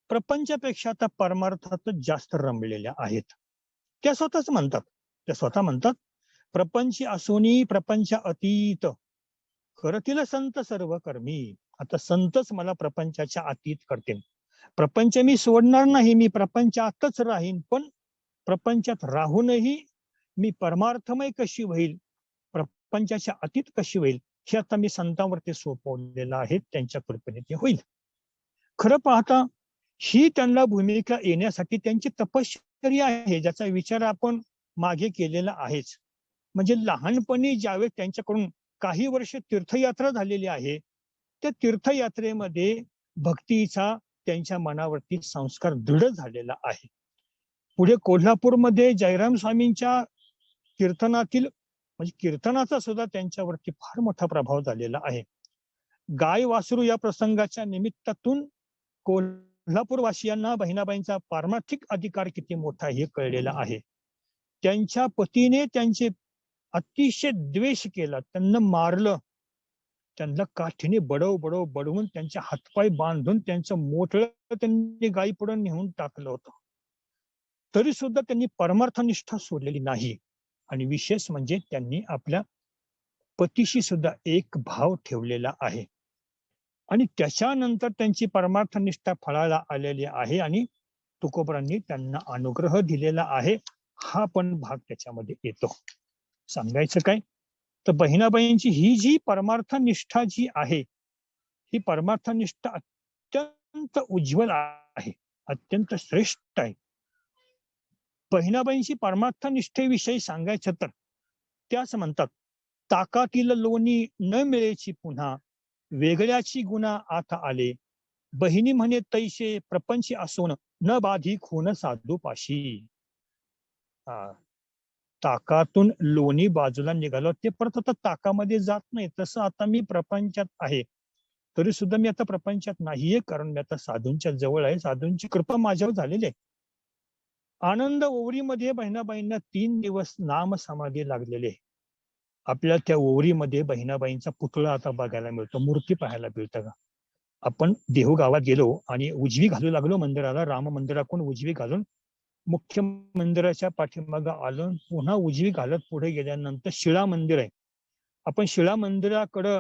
प्रपंचापेक्षा आता परमार्थातच जास्त रमलेल्या आहेत. त्या स्वतः म्हणतात, प्रपंची असोनी प्रपंच अतीत, करतील संत सर्व कर्मी. आता संतच मला प्रपंचाच्या अतीत करतील. प्रपंच मी सोडणार नाही, मी प्रपंचातच राहीन, पण प्रपंचात राहूनही मी परमार्थमय कशी होईल, प्रपंचाच्या अतीत कशी होईल, हे आता मी संतांवरती सोपवलेलं आहे. त्यांच्या कृपेने ते होईल. खरं पाहता ही त्यांना भूमिका येण्यासाठी त्यांची तपश्चर्या आहे, ज्याचा विचार आपण मागे केलेला आहेच. म्हणजे लहानपणी ज्यावेळेस त्यांच्याकडून काही वर्ष तीर्थयात्रा झालेली आहे. त्या तीर्थयात्रेमध्ये भक्तीचा त्यांच्या मनावरती संस्कार दृढ झालेला आहे. पुढे कोल्हापूरमध्ये जयराम स्वामींच्या कीर्तनातील म्हणजे कीर्तनाचा सुद्धा त्यांच्यावरती फार मोठा प्रभाव झालेला आहे. गाय वासरू या प्रसंगाच्या निमित्तातून कोल्हापूरवासियांना बहिणाबाईंचा पारमार्थिक अधिकार किती मोठा हे कळलेला आहे. त्यांच्या पतीने त्यांचे अतिशय द्वेष केला, त्यांना मारलं, त्यांना काठीने बडवून त्यांचे हातपाय बांधून त्यांचं मोठं त्यांनी गायी पुढे नेऊन टाकलं होतं. तरी सुद्धा त्यांनी परमार्थनिष्ठा सोडलेली नाही. आणि विशेष म्हणजे त्यांनी आपल्या पतीशी सुद्धा एक भाव ठेवलेला आहे. आणि त्याच्यानंतर त्यांची परमार्थनिष्ठा फळाला आलेली आहे आणि तुकोबरांनी त्यांना अनुग्रह दिलेला आहे. हा पण भाग त्याच्यामध्ये येतो. सांगायचं काय तर बहिणाबाईंची ही जी परमार्थनिष्ठा जी आहे, ही परमार्थनिष्ठा अत्यंत उज्ज्वल आहे, अत्यंत श्रेष्ठ आहे. बहिणाबाईंची परमार्थनिष्ठेविषयी सांगायचं तर त्याच म्हणतात, ताकातील लोणी न मिळेची पुन्हा, वेगळ्याची गुन्हा आता आले, बहिणी म्हणे तैसे प्रपंची असून न बाधी खून साधू पाशी. ताकातून लोणी बाजूला निघालो, ते परत आता ताकामध्ये जात नाही. तसं आता मी प्रपंचात आहे, तरी सुद्धा मी आता प्रपंचात नाहीये, कारण मी आता साधूंच्या जवळ आहे, साधूंची कृपा माझ्यावर झालेली आहे. आनंद ओवरीमध्ये बहिणाबाईंना 3 दिवस नाम समाधी लागलेले. आपल्या त्या ओवरीमध्ये बहिणाबाईंचा पुतळा आता बघायला मिळतो, मूर्ती पाहायला मिळतं का? आपण देहू गावात गेलो आणि उजवी घालू लागलो मंदिराला, राम मंदिराकडून उजवी घालून मुख्य मंदिराच्या पाठीमागे आलो, पुन्हा उजवी घालत पुढे गेल्यानंतर शिळा मंदिर आहे. आपण शिळा मंदिराकडं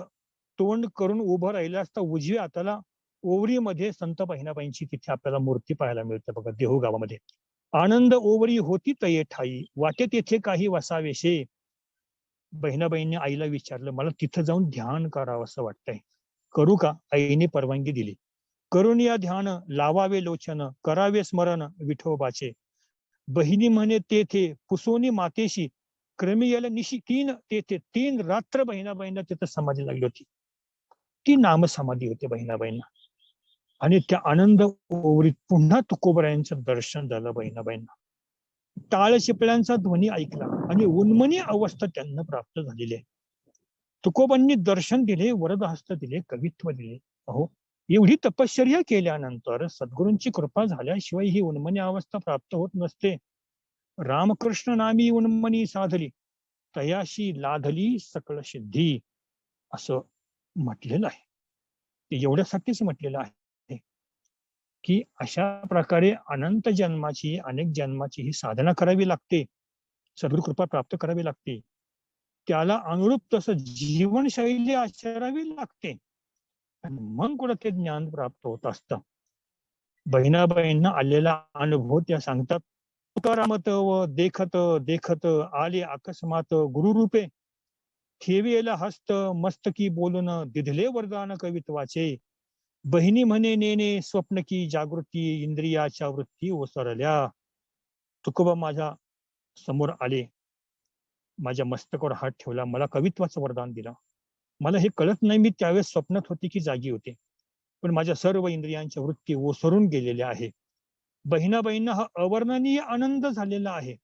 तोंड करून उभं राहिलं असता उजवी हाताला ओवरीमध्ये संत बहिणाबाईंची तिथे आपल्याला मूर्ती पाहायला मिळते बघा, देहू गावामध्ये. आनंद ओवरी होती तये ठाई, वाटे तेथे काही वसावेशे. बहिणाबाईंनी आईला विचारलं, मला तिथं जाऊन ध्यान करावं असं वाटतंय, करू का? आईने परवानगी दिली. करून या ध्यान, लावावे लोचन, करावे स्मरण विठोबाचे. बहिणी म्हणे तेथे पुसोनी मातेशी, क्रमियल निशी 3 रात्र बहिणाबाईंना तिथं समाधी लागली होती. ती नाम समाधी होती बहिणाबाईंना. आणि त्या आनंद ओवरीत पुन्हा तुकोबरायांचं दर्शन झालं बहिणाबाईंना. टाळ शिपळ्यांचा ध्वनी ऐकला आणि उन्मनी अवस्था त्यांना प्राप्त झालेली आहे. तुकोबांनी दर्शन दिले, वरदहस्त दिले, कवित्व दिले. अहो, एवढी तपश्चर्या केल्यानंतर सद्गुरूंची कृपा झाल्याशिवाय ही उन्मनी अवस्था प्राप्त होत नसते. रामकृष्ण नामी उन्मनी साधली, तयाशी लाधली सकळ सिद्धी, असं म्हटलेलं आहे. ते एवढ्यासाठीच म्हटलेलं आहे की अशा प्रकारे अनंत जन्माची, अनेक जन्माची ही साधना करावी लागते, सद्गुरू कृपा प्राप्त करावी लागते. त्याला अनुरूप तसं जीवनशैली आचरावी लागते आणि मग कुठं ते ज्ञान प्राप्त होत असतं. बहिणाबाईंना आलेला अनुभव त्या सांगतात. तुकारामत व देखत देखत आले अकस्मात गुरुरूपे, ठेवेला हस्त मस्तकी बोलून दिधले वरदान कवित्वाचे. बहिणी म्हणे नेने स्वप्न की जागृती, इंद्रियाच्या वृत्ती ओसरल्या. तुकोबा माझ्या समोर आले, माझ्या मस्तकावर हात ठेवला, मला कवित्वाचं वरदान दिलं. मला हे कळत नाही मी त्यावेळेस स्वप्नात होते की जागी होते, पण माझ्या सर्व इंद्रियांच्या वृत्ती ओसरून गेलेल्या आहे. बहिणाबाईंना हा अवर्णनीय आनंद झालेला आहे.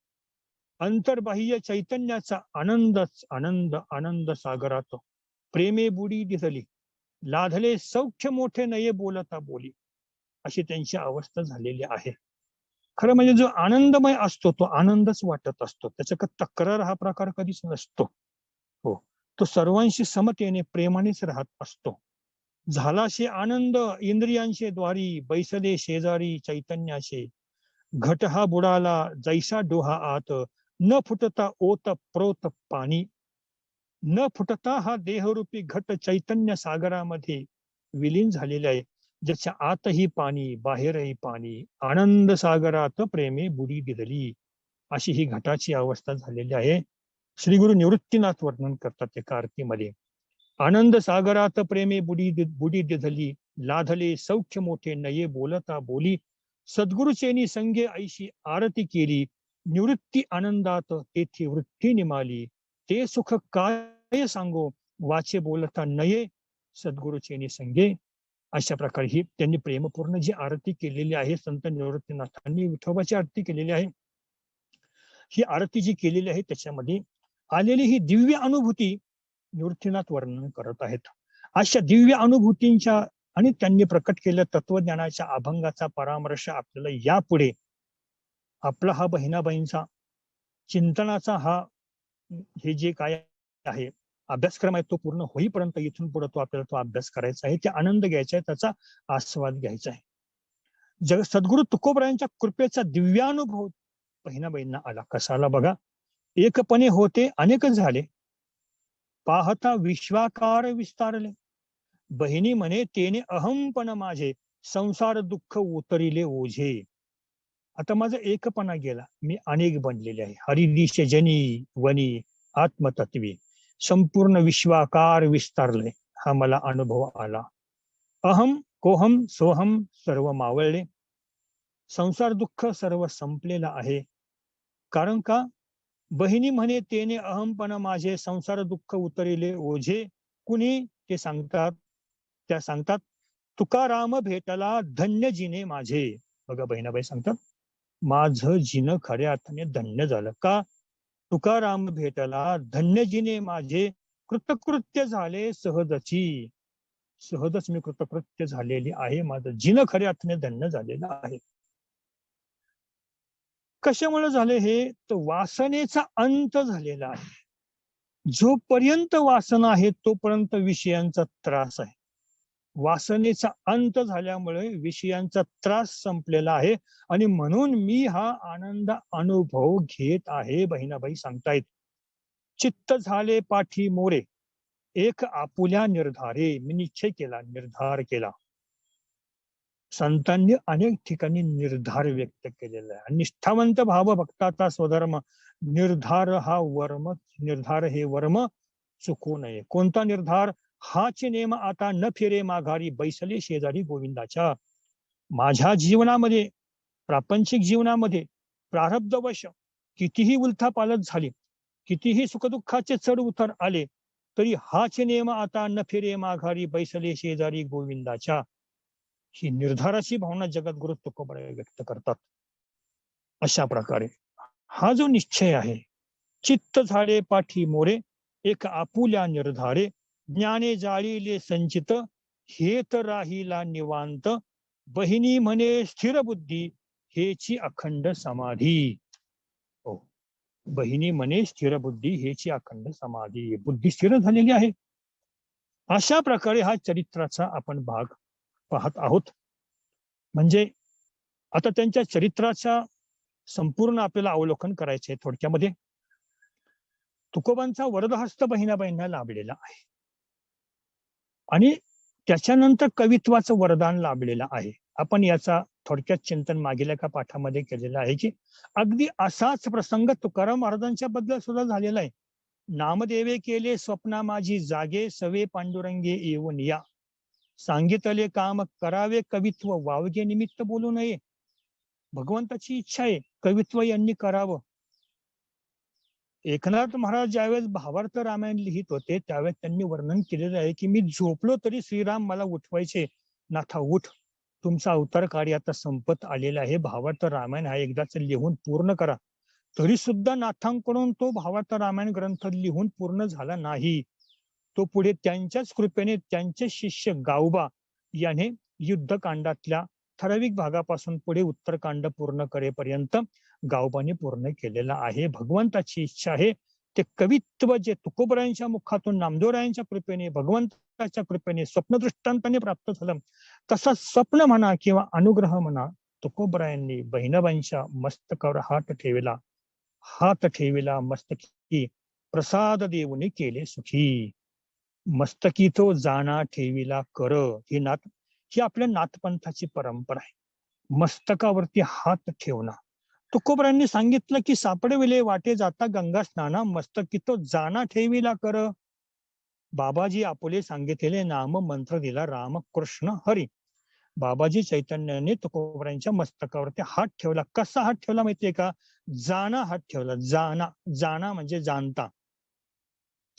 अंतर्बाह्य चैतन्याचा आनंदच आनंद, आनंद सागरात प्रेमे बुडी दिसली, लाधले सौख्य मोठे नये बोलता बोली, अशी त्यांची अवस्था झालेली आहे. खरं म्हणजे जो आनंदमय असतो तो आनंदच वाटत असतो, त्याच्या तक्रार हा प्रकार कधीच नसतो. हो, तो सर्वांशी समतेने प्रेमानेच राहत असतो. झालाशे आनंद इंद्रियांचे द्वारी, बैसले शेजारी चैतन्याचे. घट हा बुडाला जैसा डोहा आत, न फुटता ओत प्रोत पाणी. न फुटता हा देहरूपी घट चैतन्य सागरामध्ये विलीन झालेला आहे, ज्याच्या आतही पाणी बाहेरही पाणी, आनंद सागरात प्रेमे बुडी दिधली, अशी ही घटाची अवस्था झालेली आहे. श्री गुरु निवृत्तीनाथ वर्णन करतात एका आरतीमध्ये. आनंद सागरात प्रेमे बुडी दिधली, लाधले सौख्य मोठे नये बोलता बोली. सद्गुरुचेनी संगे ऐशी आरती केली, निवृत्ती आनंदात तेथे वृत्ती निमाली. ते सुख काय सांगो वाचे बोलता नये सद्गुरुचेनी संगे. अशा प्रकारे ही त्यांनी प्रेमपूर्ण जी आरती केलेली आहे संत निवृत्तीनाथांनी विठोबाची आरती केलेली आहे. ही आरती जी केलेली आहे त्याच्यामध्ये आलेली ही दिव्य अनुभूती निवृत्तीनाथ वर्णन करत आहेत. अशा दिव्य अनुभूतींच्या आणि त्यांनी प्रकट केलं तत्वज्ञानाच्या अभंगाचा परामर्श आपल्याला यापुढे आपला हा बहिणाबाईंचा चिंतनाचा हा हे जे काय आहे अभ्यासक्रम आहे तो पूर्ण होईपर्यंत इथून पुढे आपल्याला तो अभ्यास करायचा आहे, ते आनंद घ्यायचा आहे, त्याचा आस्वाद घ्यायचा आहे. सद्गुरु तुकोबरायांच्या कृपेचा दिव्यानुभव बहिणाबाईंना आला. कसा आला बघा. एकपणे होते अनेक झाले, पाहता विश्वाकार विस्तारले. बहिणी म्हणे तेने अहमपण माझे, संसार दुःख उतरिले ओझे. आता माझा एकपणा गेला, मी अनेक बनलेले आहे. हरिदिश जनी वनी आत्मतत्वी संपूर्ण विश्वाकार विस्तारले, हा मला अनुभव आला. अहम कोहम सोहम सर्व मावळले, संसार दुःख सर्व संपलेला आहे. कारण का? बहिणी म्हणे तेने अहमपणा माझे, संसार दुःख उतरिले ओझे. कुणी? ते सांगतात, त्या सांगतात तुकाराम भेटला धन्य जिने माझे. बघा बहिणाबाई सांगतात माझं जिनं खऱ्या अर्थाने धन्य झालं. का? तुकाराम भेटला धन्य जिने माझे, कृतकृत्य झाले सहजची. सहजच मी कृतकृत्य झालेली आहे, माझं जिनं खऱ्या अर्थाने धन्य झालेलं आहे. कशामुळे झाले हे? तर वासनेचा अंत झालेला आहे. जोपर्यंत वासना आहे तोपर्यंत विषयांचा त्रास आहे. वासनेचा अंत झाल्यामुळे विषयांचा त्रास संपलेला आहे आणि म्हणून मी हा आनंद अनुभव घेत आहे. बहिणाबाई सांगतायत चित्त झाले पाठी मोरे, एक आपुल्या निर्धारे. मी निश्चय केला, निर्धार केला. संतांनी अनेक ठिकाणी निर्धार व्यक्त केलेला आहे. निष्ठावंत भाव भक्ताचा स्वधर्म, निर्धार हा वर्म, निर्धार हे वर्म चुकू नये. कोणता निर्धार? हाच नेम आता न फिरे माघारी, बैसले शेजारी गोविंदाच्या. माझ्या जीवनामध्ये, प्रापंचिक जीवनामध्ये प्रारब्धवश कितीही उलथापालट झाली, कितीही सुखदुःखाचे चढ उतार आले, तरी हाच नेम आता न फिरे माघारी, बैसले शेजारी गोविंदाच्या. ही निर्धाराची भावना जगद्गुरु तुकोबराय व्यक्त करतात. अशा प्रकारे हा जो निश्चय आहे, चित्त झाले पाठी मोरे, एक आपुल्या निर्धारे. ज्ञाने जाळीले संचित, हेत राहिला निवांत. बहिणी म्हणे स्थिर बुद्धी, हेची अखंड समाधी. हो, बहिणी म्हणे स्थिर बुद्धी, हेची अखंड समाधी. बुद्धी स्थिर झालेली आहे. अशा प्रकारे हा चरित्राचा आपण भाग पाहत आहोत. म्हणजे आता त्यांच्या चरित्राच्या संपूर्ण आपल्याला अवलोकन करायचे थोडक्यामध्ये. तुकोबांचा वरदहस्त बहिणाबाईंना लाभलेला आहे आणि त्याच्यानंतर कवित्वाचं वरदान लाभलेलं आहे. आपण याचा थोडक्यात चिंतन मागील एका पाठामध्ये केलेलं आहे की अगदी असाच प्रसंग तुकाराम महाराजांच्या बद्दल सुद्धा झालेला आहे. नामदेवे केले स्वप्ना माझी जागे, सवे पांडुरंगे येऊन या. सांगितले काम करावे कवित्व, वावगे निमित्त बोलू नये. भगवंताची इच्छा आहे कवित्व यांनी करावं. एकनाथ महाराज ज्यावेळेस भावार्थ रामायण लिहित होते त्यावेळेस त्यांनी वर्णन केलेलं आहे की मी झोपलो तरी श्रीराम मला उठवायचे, नाथा उठ, तुमचा अवतार कार्य आता संपत आलेला आहे, भावार्थ रामायण हा एकदाच लिहून पूर्ण करा. तरी सुद्धा नाथांकडून तो भावार्थ रामायण ग्रंथ लिहून पूर्ण झाला नाही. तो पुढे त्यांच्याच कृपेने त्यांचे शिष्य गावबा याने युद्धकांडातल्या ठराविक भागापासून पुढे उत्तरकांड पूर्ण करेपर्यंत गावबाने पूर्ण केलेला आहे. भगवंताची इच्छा आहे ते कवित्व जे तुकोबरायांच्या मुखातून नामदेवरायांच्या कृपेने, भगवंताच्या कृपेने स्वप्नदृष्टांताने प्राप्त झालं, तसा स्वप्न म्हणा किंवा अनुग्रह म्हणा तुकोबरायांनी बहिणाबाईंच्या मस्तकावर हात ठेविला मस्तकी, प्रसाद देऊन केले सुखी. मस्तकी तो जाना ठेविला कर. ही आपल्या नाथपंथाची परंपरा आहे. मस्तकावरती हात ठेवणं. तुकोबरायांनी सांगितलं की सापडविले वाटे जाता गंगा स्नाना, मस्तकी तो जाना ठेविला कर. बाबाजी आपुले सांगितलेले नाम मंत्र दिला राम कृष्ण हरी. बाबाजी चैतन्याने तुकोबरायांच्या मस्तकावरती हात ठेवला. कसा हात ठेवला माहितीये का? जाना हात ठेवला. जाना म्हणजे जाणता.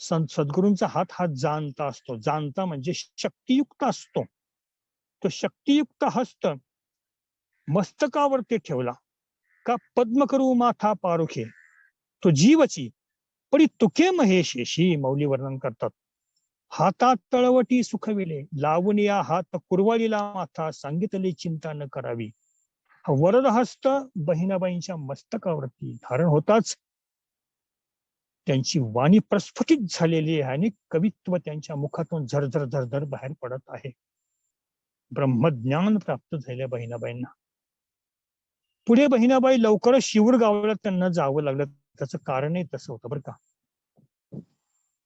सद्गुरूंचा हात हा जाणता असतो. जाणता म्हणजे शक्तियुक्त असतो. तो शक्तियुक्त हस्त मस्तकावरती ठेवला का पद्म करू माथा पारुखे तो जीवची पडी तुके महेशेशी मौली वर्णन करतात. हातात तळवटी सुखविले लावून या हात कुरवाळीला माथा सांगितले चिंता न करावी. हा वरद हस्त बहिणाबाईंच्या मस्तकावरती धारण होताच त्यांची वाणी प्रस्फुटित झालेली आहे आणि कवित्व त्यांच्या मुखातून झरझर झरझर बाहेर पडत आहे. ब्रह्मज्ञान प्राप्त झाले बहिणाबाईंना. पुढे बहिणाबाई लवकरच शिवूर गावाला त्यांना जावं लागलं. त्याचं कारणही तसं होतं बरं का.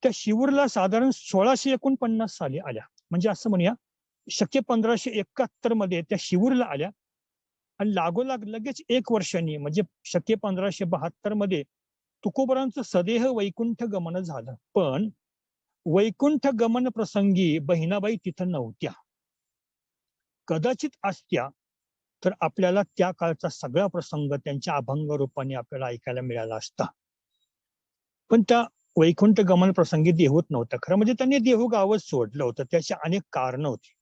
त्या शिवूरला साधारण 1649 साली आल्या. म्हणजे असं म्हणूया शके 1571 मध्ये त्या शिवूरला आल्या आणि लागोलाग लगेच 1 वर्षांनी म्हणजे शके 1572 मध्ये तुकोबरांचं सदेह वैकुंठ गमन झालं. पण वैकुंठ गमन प्रसंगी बहिणाबाई तिथं नव्हत्या. कदाचित असत्या तर आपल्याला त्या काळचा सगळा प्रसंग त्यांच्या अभंग रूपाने आपल्याला ऐकायला मिळाला असता. पण त्या वैकुंठ गमन प्रसंगी देहूत नव्हतं. खरं म्हणजे त्यांनी देहू गावच सोडलं होतं. त्याची अनेक कारणं होती.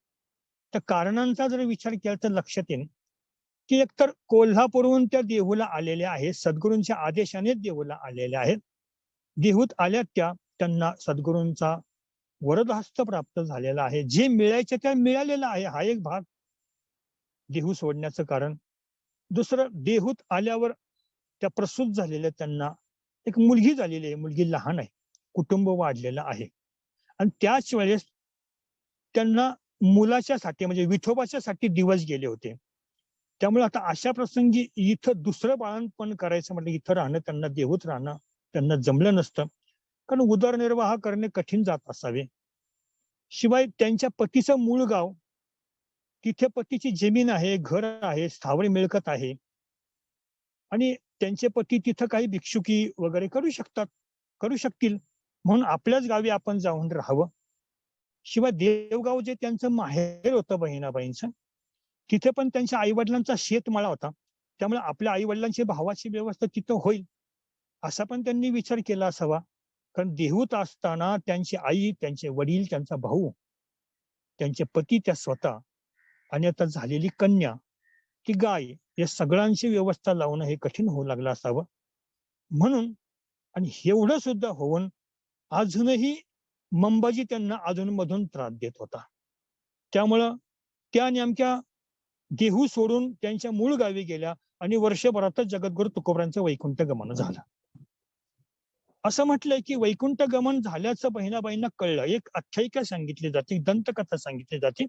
त्या कारणांचा जर विचार केला तर लक्षात येईल की एकतर कोल्हापूरहून त्या देहूला आलेल्या आहेत. सद्गुरूंच्या आदेशाने देहूला आलेल्या आहेत. देहूत आल्या त्यांना सद्गुरूंचा वरदहस्त प्राप्त झालेला आहे. जे मिळायचे त्या मिळालेलं आहे. हा एक भाग देहू सोडण्याचं कारण. दुसरं, देहूत आल्यावर त्या प्रसूत झालेल्या त्यांना एक मुलगी झालेली आहे. मुलगी लहान आहे. कुटुंब वाढलेलं आहे आणि त्याच वेळेस त्यांना मुलाच्या साठी म्हणजे विठोबाच्या साठी दिवस गेले होते. त्यामुळे आता अशा प्रसंगी इथं दुसरं बाळंतपण करायचं म्हटलं इथं राहणं त्यांना देहूत राहणं त्यांना जमलं नसतं. कारण उदरनिर्वाह करणे कठीण जात असावे. शिवाय त्यांच्या पतीचं मूळ गाव, तिथे पतीची जमीन आहे, घर आहे, स्थावर मिळकत आहे आणि त्यांचे पती तिथं काही भिक्षुकी वगैरे करू शकतील म्हणून आपल्याच गावी आपण जाऊन राहावं. शिवाय देवगाव जे त्यांचं माहेर होतं बहिणाबाईंचं, तिथे पण त्यांच्या आई वडिलांचा शेतमाळा होता. त्यामुळे आपल्या आई वडिलांची भावाची व्यवस्था तिथं होईल असा पण त्यांनी विचार केला असावा. कारण देहूत असताना त्यांची आई, त्यांचे वडील, त्यांचा भाऊ, त्यांचे पती, त्या स्वतः आणि आता झालेली कन्या, ती गाय, या सगळ्यांची व्यवस्था लावणं हे कठीण होऊ लागलं असावं. म्हणून आणि एवढं सुद्धा होऊन अजूनही मंबाजी त्यांना अधूनमधून त्रास देत होता. त्यामुळं त्या नेमक्या देहू सोडून त्यांच्या मूळ गावी गेल्या आणि वर्षभरातच जगद्गुरु तुकोबरांचं वैकुंठ गमन झालं. असं म्हटलंय की वैकुंठ गमन झाल्याचं बहिणाबाईंना कळलं. एक आख्यायिका सांगितली जाते, दंतकथा सांगितली जाते.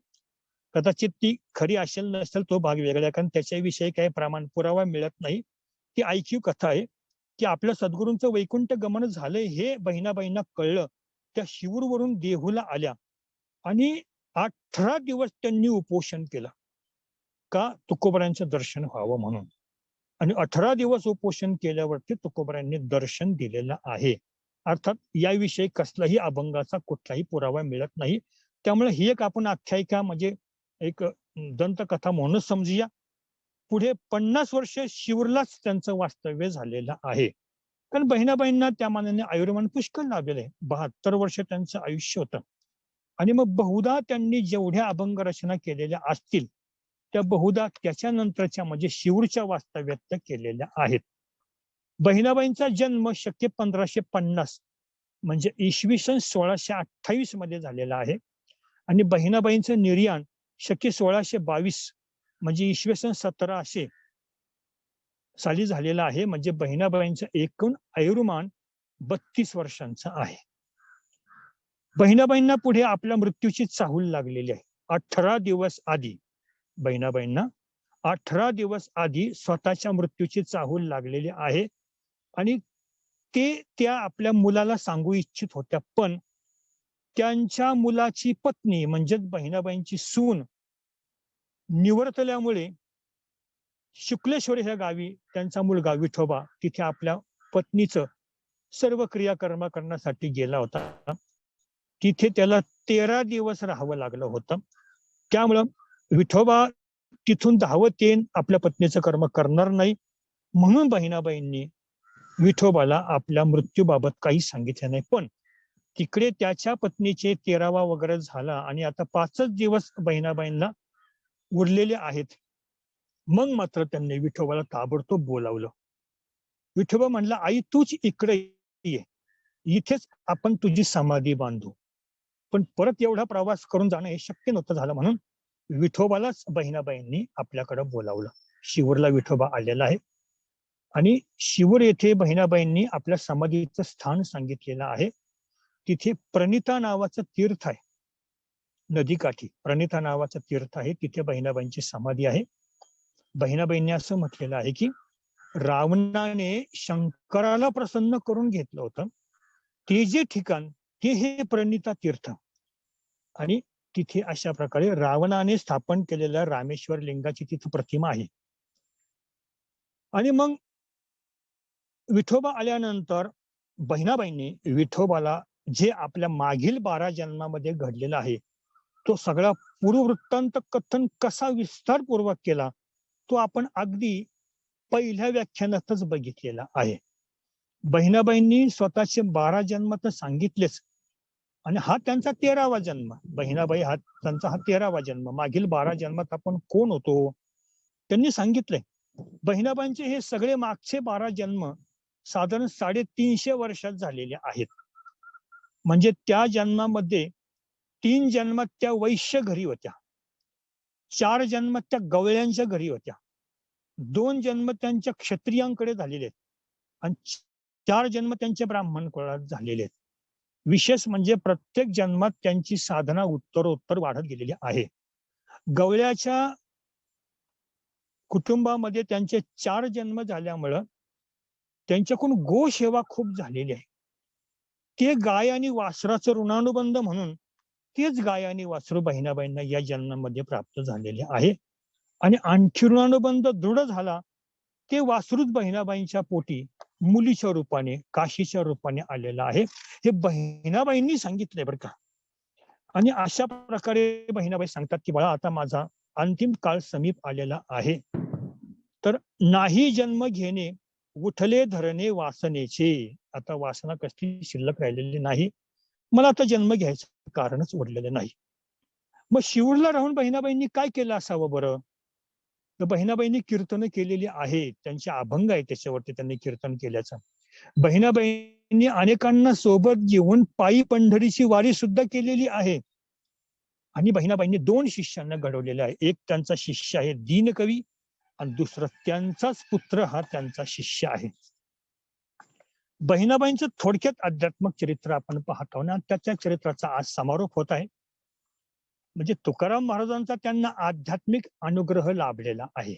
कदाचित ती खरी असेल नसेल तो भाग वेगळा, कारण त्याच्याविषयी काही प्रमाण पुरावा मिळत नाही. ती ऐकीव कथा आहे की आपल्या सद्गुरूंचं वैकुंठ गमन झालंय हे बहिणाबाईंना कळलं. त्या शिवूरवरून देहूला आल्या आणि 18 दिवस त्यांनी उपोषण केलं का तुकोबरांचं दर्शन व्हावं म्हणून. आणि 18 दिवस उपोषण केल्यावरती तुकोबरांनी दर्शन दिलेलं आहे. अर्थात याविषयी कसलाही अभंगाचा कुठलाही पुरावा मिळत नाही. त्यामुळे ही एक आपण आख्यायिका म्हणजे एक दंतकथा म्हणूनच समजूया. पुढे 50 वर्ष शिवूरलाच त्यांचं वास्तव्य झालेलं आहे. कारण बहिणाबाईंना त्या मानाने आयुर्मान पुष्कळ लाभलेलं आहे. 72 वर्ष त्यांचं आयुष्य होतं. आणि मग बहुधा त्यांनी जेवढ्या अभंग रचना केलेल्या असतील त्या बहुधा त्याच्यानंतरच्या म्हणजे शिवूरच्या वास्तव्यात केलेल्या आहेत. बहिणाबाईंचा जन्म शके 1550 म्हणजे इसवी सन 1628 मध्ये झालेला आहे आणि बहिणाबाईंचं निर्याण शके 1622 म्हणजे इसवी सन 1700 साली झालेलं आहे. म्हणजे बहिणाबाईंचं एकूण आयुर्मान 32 वर्षांचं आहे. बहिणाबाईंना पुढे आपल्या मृत्यूची चाहूल लागलेली आहे. 18 दिवस आधी बहिणाबाईंना 18 दिवस आधी स्वतःच्या मृत्यूची चाहूल लागलेली आहे आणि ते त्या आपल्या मुलाला सांगू इच्छित होत्या. पण त्यांच्या मुलाची पत्नी म्हणजे बहिणाबाईंची सून निवर्तल्यामुळे शुक्लेश्वर ह्या गावी त्यांचा मुलगा विठोबा तिथे आपल्या पत्नीचं सर्व क्रियाकर्म करण्यासाठी गेला होता. तिथे त्याला 13 दिवस राहावं लागलं होतं. त्यामुळं विठोबा तिथून धावत येईन आपल्या पत्नीचं कर्म करणार नाही म्हणून बहिणाबाईंनी विठोबाला आपल्या मृत्यूबाबत काही सांगितलं नाही. पण तिकडे त्याच्या पत्नीचे 13वा वगैरे झाला आणि आता 5च दिवस बहिणाबाईंना उरलेले आहेत. मग मात्र त्यांनी विठोबाला ताबडतोब बोलावलं. विठोबा म्हणला, आई तूच इकडे ये, इथेच आपण तुझी समाधी बांधू. पण परत एवढा प्रवास करून जाणं हे शक्य नव्हतं झालं, म्हणून विठोबालाच बहिणाबाईंनी आपल्याकडे बोलावलं. शिवूरला विठोबा आलेला आहे आणि शिवूर येथे बहिणाबाईंनी आपल्या समाधीचं स्थान सांगितलेलं आहे. तिथे प्रणिता नावाचं तीर्थ आहे, नदीकाठी प्रणिता नावाचं तीर्थ आहे, तिथे बहिणाबाईंची समाधी आहे. बहिणाबाईंनी असं म्हटलेलं आहे की रावणाने शंकराला प्रसन्न करून घेतलं होतं, ते जे ठिकाण ते हे प्रणिता तीर्थ, आणि तिथे अशा प्रकारे रावणाने स्थापन केलेल्या रामेश्वर लिंगाची तिथे प्रतिमा आहे. आणि मग विठोबा आल्यानंतर बहिणाबाईंनी विठोबाला जे आपल्या मागील 12 जन्मामध्ये घडलेला आहे तो सगळा पूर्ववृत्तांत कथन कसा विस्तारपूर्वक केला तो आपण अगदी पहिल्या व्याख्यानातच बघितलेला आहे. बहिणाबाईंनी स्वतःचे 12 जन्म तर सांगितलेच, आणि हा त्यांचा 13वा जन्म. बहिणाबाई हा त्यांचा 13वा जन्म. मागील 12 जन्मात आपण कोण होतो त्यांनी सांगितलंय. बहिणाबाईंचे हे सगळे मागचे 12 जन्म साधारण 350 वर्षात झालेले आहेत. म्हणजे त्या जन्मामध्ये 3 जन्मात त्या वैश्य घरी होत्या, 4 जन्मात त्या गवळ्यांच्या घरी होत्या, 2 जन्म त्यांच्या क्षत्रियांकडे झालेले आहेत आणि 4 जन्म त्यांच्या ब्राह्मण कुळात झालेले आहेत. विशेष म्हणजे प्रत्येक जन्मात त्यांची साधना उत्तरोत्तर वाढत गेलेली आहे. गवळ्याच्या कुटुंबामध्ये त्यांचे 4 जन्म झाल्यामुळं त्यांच्याकडून गोसेवा खूप झालेली आहे. ते गाय आणि वासराचं ऋणानुबंध म्हणून तेच गाय आणि वासरू बहिणाबाईंना या जन्मामध्ये प्राप्त झालेले आहे. आणि आणखी ऋणानुबंध दृढ झाला ते वासरूच बहिणाबाईंच्या पोटी मुलीच्या रूपाने काशीच्या रूपाने आलेलं आहे. हे बहिणाबाईंनी सांगितलंय बरं का. आणि अशा प्रकारे बहिणाबाई सांगतात की बाळा आता माझा अंतिम काळ समीप आलेला आहे, तर नाही जन्म घेणे उठले धरणे वासनेचे. आता वासना कसली शिल्लक राहिलेली नाही, मला आता जन्म घ्यायचं कारणच उरलेलं नाही. मग शिवूरला राहून बहिणाबाईंनी काय केलं असावं बरं? तर बहिणाबाईंनी कीर्तन केलेली आहे, त्यांचे अभंग आहे त्याच्यावरती त्यांनी कीर्तन केल्याचं. बहिणाबाईंनी अनेकांना सोबत घेऊन पायी पंढरीची वारी सुद्धा केलेली आहे. आणि बहिणाबाईंनी 2 शिष्यांना घडवलेलं आहे. एक त्यांचा शिष्य आहे दीनकवी आणि दुसरा त्यांचाच पुत्र हा त्यांचा शिष्य आहे. बहिणाबाईंचं थोडक्यात आध्यात्मिक चरित्र आपण पाहतो ना, त्याच्या चरित्राचा आज समारोप होत आहे. म्हणजे तुकाराम महाराजांचा त्यांना आध्यात्मिक अनुग्रह लाभलेला आहे.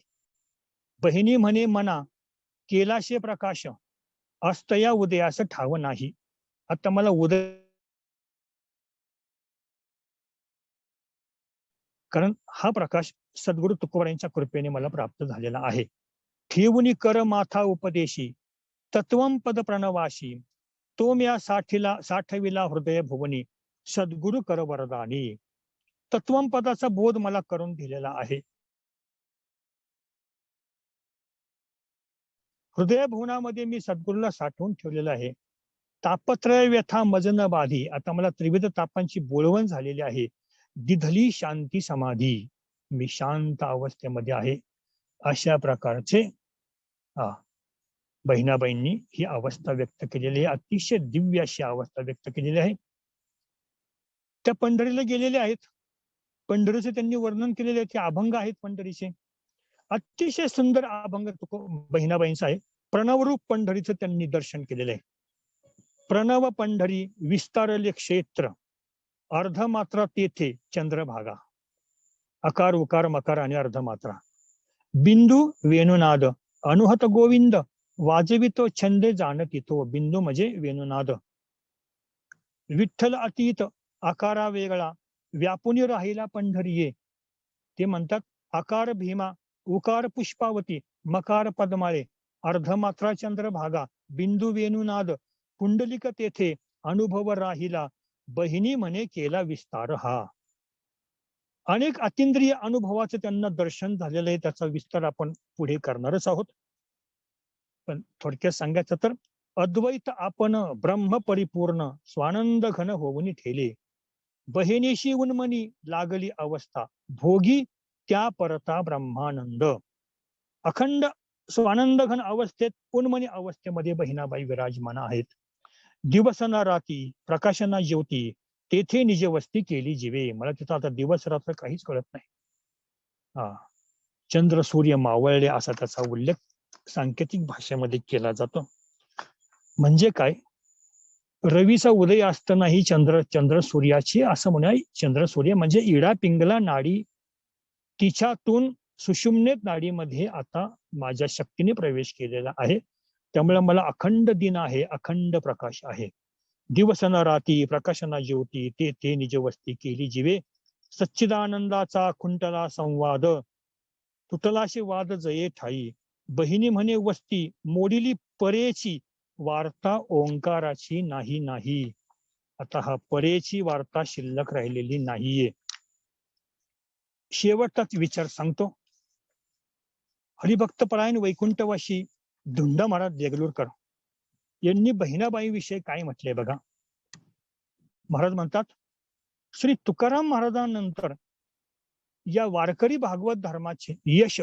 बहिणी म्हणे मना केलाशे प्रकाश अस्तया उदयास ठाव नाही. आता मला उदय, कारण हा प्रकाश सद्गुरु तुकोबारायांच्या कृपेने मला प्राप्त झालेला आहे. ठेवून कर माथा उपदेशी तत्वम पद प्रणवाशी तो म्या साठविला हृदय भुवनी सद्गुरु कर वरदानी. तत्वम पदाचा बोध मला करून दिलेला आहे. हृदय भुवनामध्ये मी सद्गुरूला साठवून ठेवलेलं आहे. तापत्रय व्यथा मजन बाधी, आता मला त्रिविध तापांची बोळवण झालेली आहे. दिधली शांती समाधी, मी शांत अवस्थेमध्ये आहे. अशा प्रकारचे बहिणाबाईंनी ही अवस्था व्यक्त केलेली आहे. अतिशय दिव्य अशी अवस्था व्यक्त केलेली आहे. त्या पंढरीला गेलेल्या आहेत, पंढरीचे त्यांनी वर्णन केलेले आहे, ते अभंग आहेत पंढरीचे. अतिशय सुंदर अभंग बहिणाबाईंचा आहे. प्रणवरूप पंढरीचं त्यांनी दर्शन केलेलं आहे. प्रणव पंढरी विस्तारले क्षेत्र अर्धमात्रा तेथे चंद्रभागा. अकार उकार मकार आणि अर्धमात्रा. बिंदू वेणुनाद अनुहत गोविंद वाजवितो छंदे जाणती तो. बिंदू म्हणजे वेणुनाद. विठ्ठल अतीत आकारा वेगळा व्यापुनी राहिला पंढरीये. ते म्हणतात आकार भीमा उकार पुष्पावती मकार पद्माळे अर्धमात्रा चंद्रभागा बिंदू वेणुनाद पुंडलिक तेथे अनुभव राहिला बहिणी म्हणे केला विस्तार हा. अनेक अतिंद्रिय अनुभवाचं त्यांना दर्शन झालेलं आहे, त्याचा विस्तार आपण पुढे करणारच आहोत. पण थोडक्यात सांगायचं तर अद्वैत आपण ब्रह्म परिपूर्ण स्वानंद घन होऊन ठेले. बहिणीशी उन्मनी लागली अवस्था भोगी त्या परता ब्रह्मानंद. अखंड स्वानंद घन अवस्थेत उन्मनी अवस्थेमध्ये बहिणाबाई विराजमान आहेत. दिवस न राती प्रकाश न ज्योती तेथे निज वस्ती केली जीवे. मला तिथं आता दिवस रात्र काहीच कळत नाही. हा, चंद्र सूर्य मावळले असा त्याचा उल्लेख सांकेतिक भाषेमध्ये केला जातो. म्हणजे काय, रवीचा उदय असतानाही चंद्र सूर्याची असं म्हणा. चंद्र सूर्य म्हणजे इडा पिंगला नाडी तिच्यातून सुषुम्नेत नाडीमध्ये आता माझ्या शक्तीने प्रवेश केलेला आहे. त्यामुळे मला अखंड दिन आहे, अखंड प्रकाश आहे. दिवस न राती प्रकाश न ज्योती ते ते निज वस्ती केली जीवे. सच्चिदानंदाचा खुंटला संवाद तुटलाशी वाद जये ठाई. बहिणी म्हणे वस्ती मोडिली परेची वार्ता ओंकाराची नाही नाही. आता हा परेची वार्ता शिल्लक राहिलेली नाहीये. शेवटचाच विचार सांगतो. हरिभक्तपरायण वैकुंठवासी धुंडा महाराज देगलूरकर यांनी बहिणाबाई विषयी काय म्हटले बघा. महाराज म्हणतात, श्री तुकाराम महाराजांनंतर या वारकरी भागवत धर्माचे यश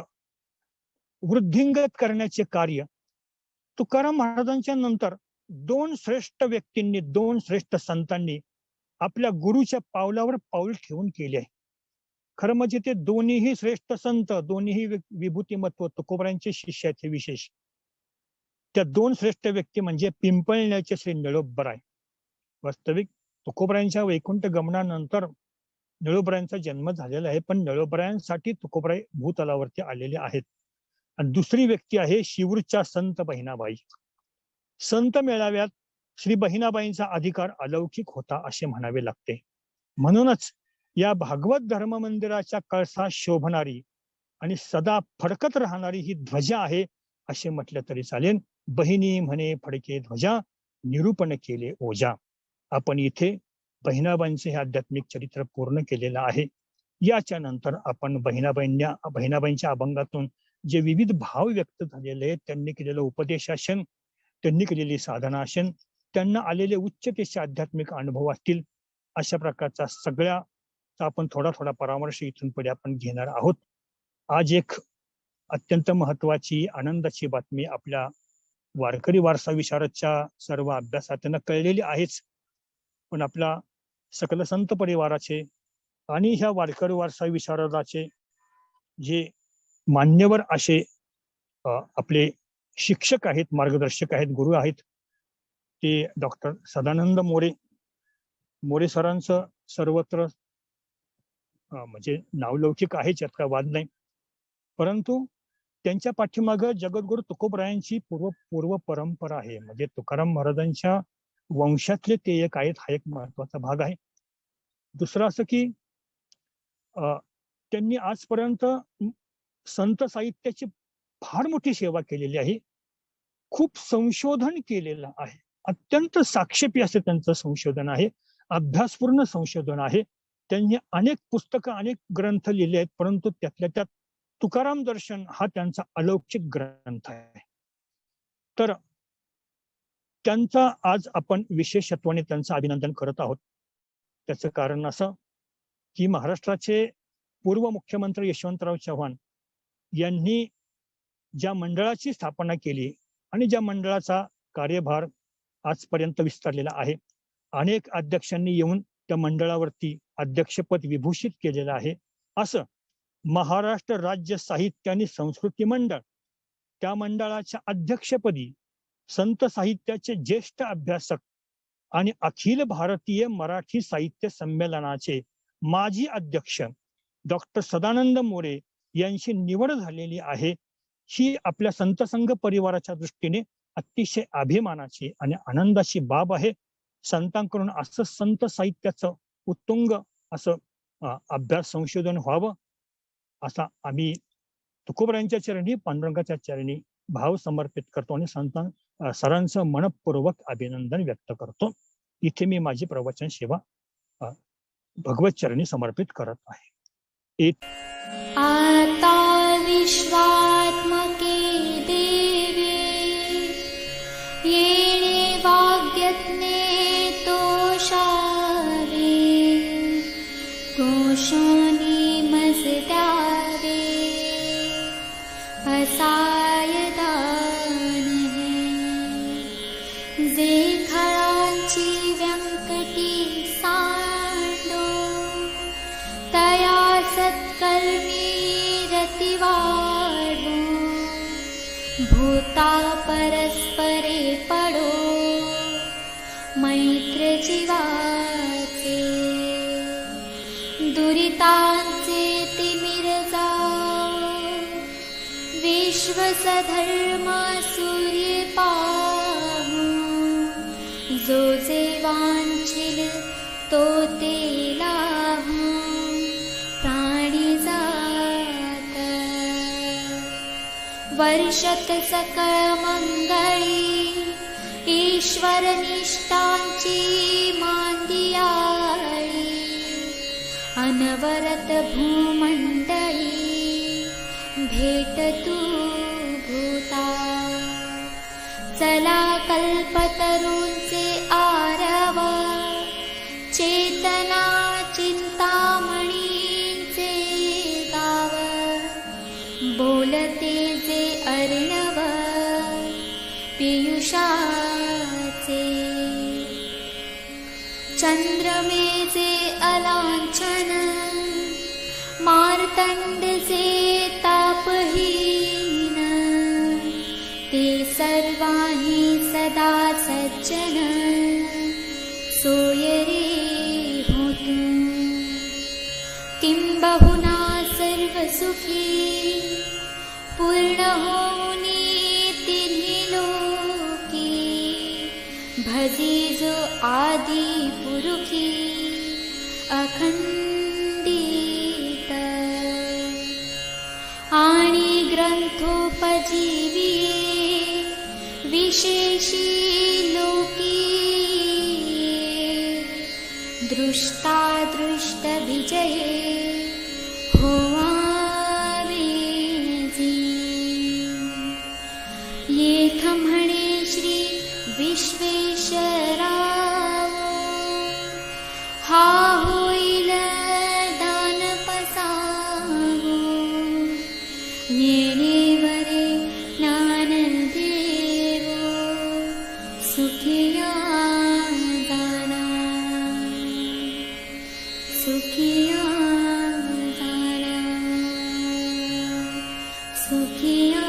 वृद्धिंगत करण्याचे कार्य तुकाराम महाराजांच्या नंतर दोन श्रेष्ठ व्यक्तींनी, दोन श्रेष्ठ संतांनी आपल्या गुरुच्या पावलावर पाऊल ठेवून केले आहे. खरं म्हणजे ते दोन्हीही श्रेष्ठ संत, दोन्हीही विभूतिमत्व तुकोबरायांचे शिष्य आहेत. हे विशेष. त्या दोन श्रेष्ठ व्यक्ती म्हणजे पिंपळण्याचे श्री निळोबराय. वास्तविक तुकोबरायांच्या वैकुंठ गमनानंतर निळोबरायांचा जन्म झालेला आहे, पण निळोबरायांसाठी तुकोबराय भूतलावरती आलेले आहेत. आणि दुसरी व्यक्ती आहे शिवूरच्या संत बहिणाबाई. संत मेळाव्यात श्री बहिणाबाईंचा अधिकार अलौकिक होता असे म्हणावे लागते. म्हणूनच या भागवत धर्म मंदिराच्या कळसात शोभणारी आणि सदा फडकत राहणारी ही ध्वजा आहे असे म्हटले तरी चालेल. बहिणी म्हणे फडके ध्वजा निरूपण केले ओजा. आपण इथे बहिणाबाईंचे हे आध्यात्मिक चरित्र पूर्ण केलेलं आहे. याच्या नंतर आपण बहिणाबाईंच्या अभंगातून जे विविध भाव व्यक्त झालेले आहेत, त्यांनी केलेलं उपदेशासन, त्यांनी केलेली साधनासन, त्यांना आलेले उच्चतेचे आध्यात्मिक अनुभव असतील, अशा प्रकारचा सगळ्याचा आपण थोडा थोडा परामर्श इथून पुढे आपण घेणार आहोत. आज एक अत्यंत महत्वाची आनंदाची बातमी आपल्या वारकरी वारसा विशारदच्या सर्व अभ्यासातून कळलेली आहेच, पण आपला सकल संत परिवाराचे आणि ह्या वारकरी वारसा विशारदाचे जे मान्यवर असे आपले शिक्षक आहेत, मार्गदर्शक आहेत, गुरु आहेत, ते डॉक्टर सदानंद मोरे सरांचं सर्वत्र म्हणजे नावलौकिक आहे, यात काय वाद नाही. परंतु त्यांच्या पाठीमागं जगद्गुरु तुकोबरायांची पूर्व परंपरा आहे. म्हणजे तुकाराम महाराजांच्या वंशातले ते एक आहेत, हा एक महत्वाचा भाग आहे. दुसरं असं की त्यांनी आजपर्यंत संत साहित्याची फार मोठी सेवा केलेली आहे. खूप संशोधन केलेलं आहे. अत्यंत साक्षेपी असे त्यांचं संशोधन आहे, अभ्यासपूर्ण संशोधन आहे. त्यांनी अनेक पुस्तकं, अनेक ग्रंथ लिहिले आहेत, परंतु त्यातल्या त्यात तुकाराम दर्शन हा त्यांचा अलौकिक ग्रंथ आहे. तर त्यांचा आज आपण विशेषत्वाने त्यांचं अभिनंदन करत आहोत. त्याचं कारण असं की महाराष्ट्राचे पूर्व मुख्यमंत्री यशवंतराव चव्हाण यांनी ज्या मंडळाची स्थापना केली आणि ज्या मंडळाचा कार्यभार आजपर्यंत विस्तारलेला आहे, अनेक अध्यक्षांनी येऊन त्या मंडळावरती अध्यक्षपद विभूषित केलेलं आहे. असं महाराष्ट्र राज्य साहित्य आणि संस्कृती मंडळ, त्या मंडळाच्या अध्यक्षपदी संत साहित्याचे ज्येष्ठ अभ्यासक आणि अखिल भारतीय मराठी साहित्य संमेलनाचे माजी अध्यक्ष डॉक्टर सदानंद मोरे यांची निवड झालेली आहे. ही आपल्या संत संघ परिवाराच्या दृष्टीने अतिशय अभिमानाची आणि आनंदाची बाब आहे. संतांकडून असं संत साहित्याचं उत्तुंग असं अभ्यास संशोधन व्हावं असा आम्ही तुकोबरायांच्या चरणी, पांडुरंगाच्या चरणी भाव समर्पित करतो आणि सरांचं मनपूर्वक अभिनंदन व्यक्त करतो. इथे मी माझी प्रवचन सेवा भगवत चरणी समर्पित करत आहे. आता विश्वात्मके देवी येणे कसाय दान हे जे खळांची व्यंकटी सांडो तया सत्कर्मी रती वाढो भूता परस्परे पडो मैत्र जीवाचे दुरितांचे तिमिर जाओ विश्वसधर्म सूर्य पाहू जो जे वांछिल तो ते लाभो प्राणी जात वर्षत सकळ मंगळी ईश्वर निष्ठांची मांदियाळी अनवरत भूमंडळी भेट तू भूता चला कल्पतरूंचे आरव चेतना चिंतामणींचे गाव बोलते जे अर्णव पियुषाचे चंद्रमेचे अलांछन मार्तंडचे तापहीन ते सर्वांही सदा सज्जन सोयरे होतु किंबहुना सर्व सुखी पूर्ण होऊनी तिन्ही लोकी भजी जो आदि पुरुखी अखंडित आणि ग्रंथोपजीविये विशेषी लोकी दृष्टा दृष्ट विजये होवावेजी येथ म्हणे श्री विश्वेश्वराव हा होईल दान पसावो येणेवरे ज्ञानदेवो सुखिया दाना सुखिया दाना सुखिया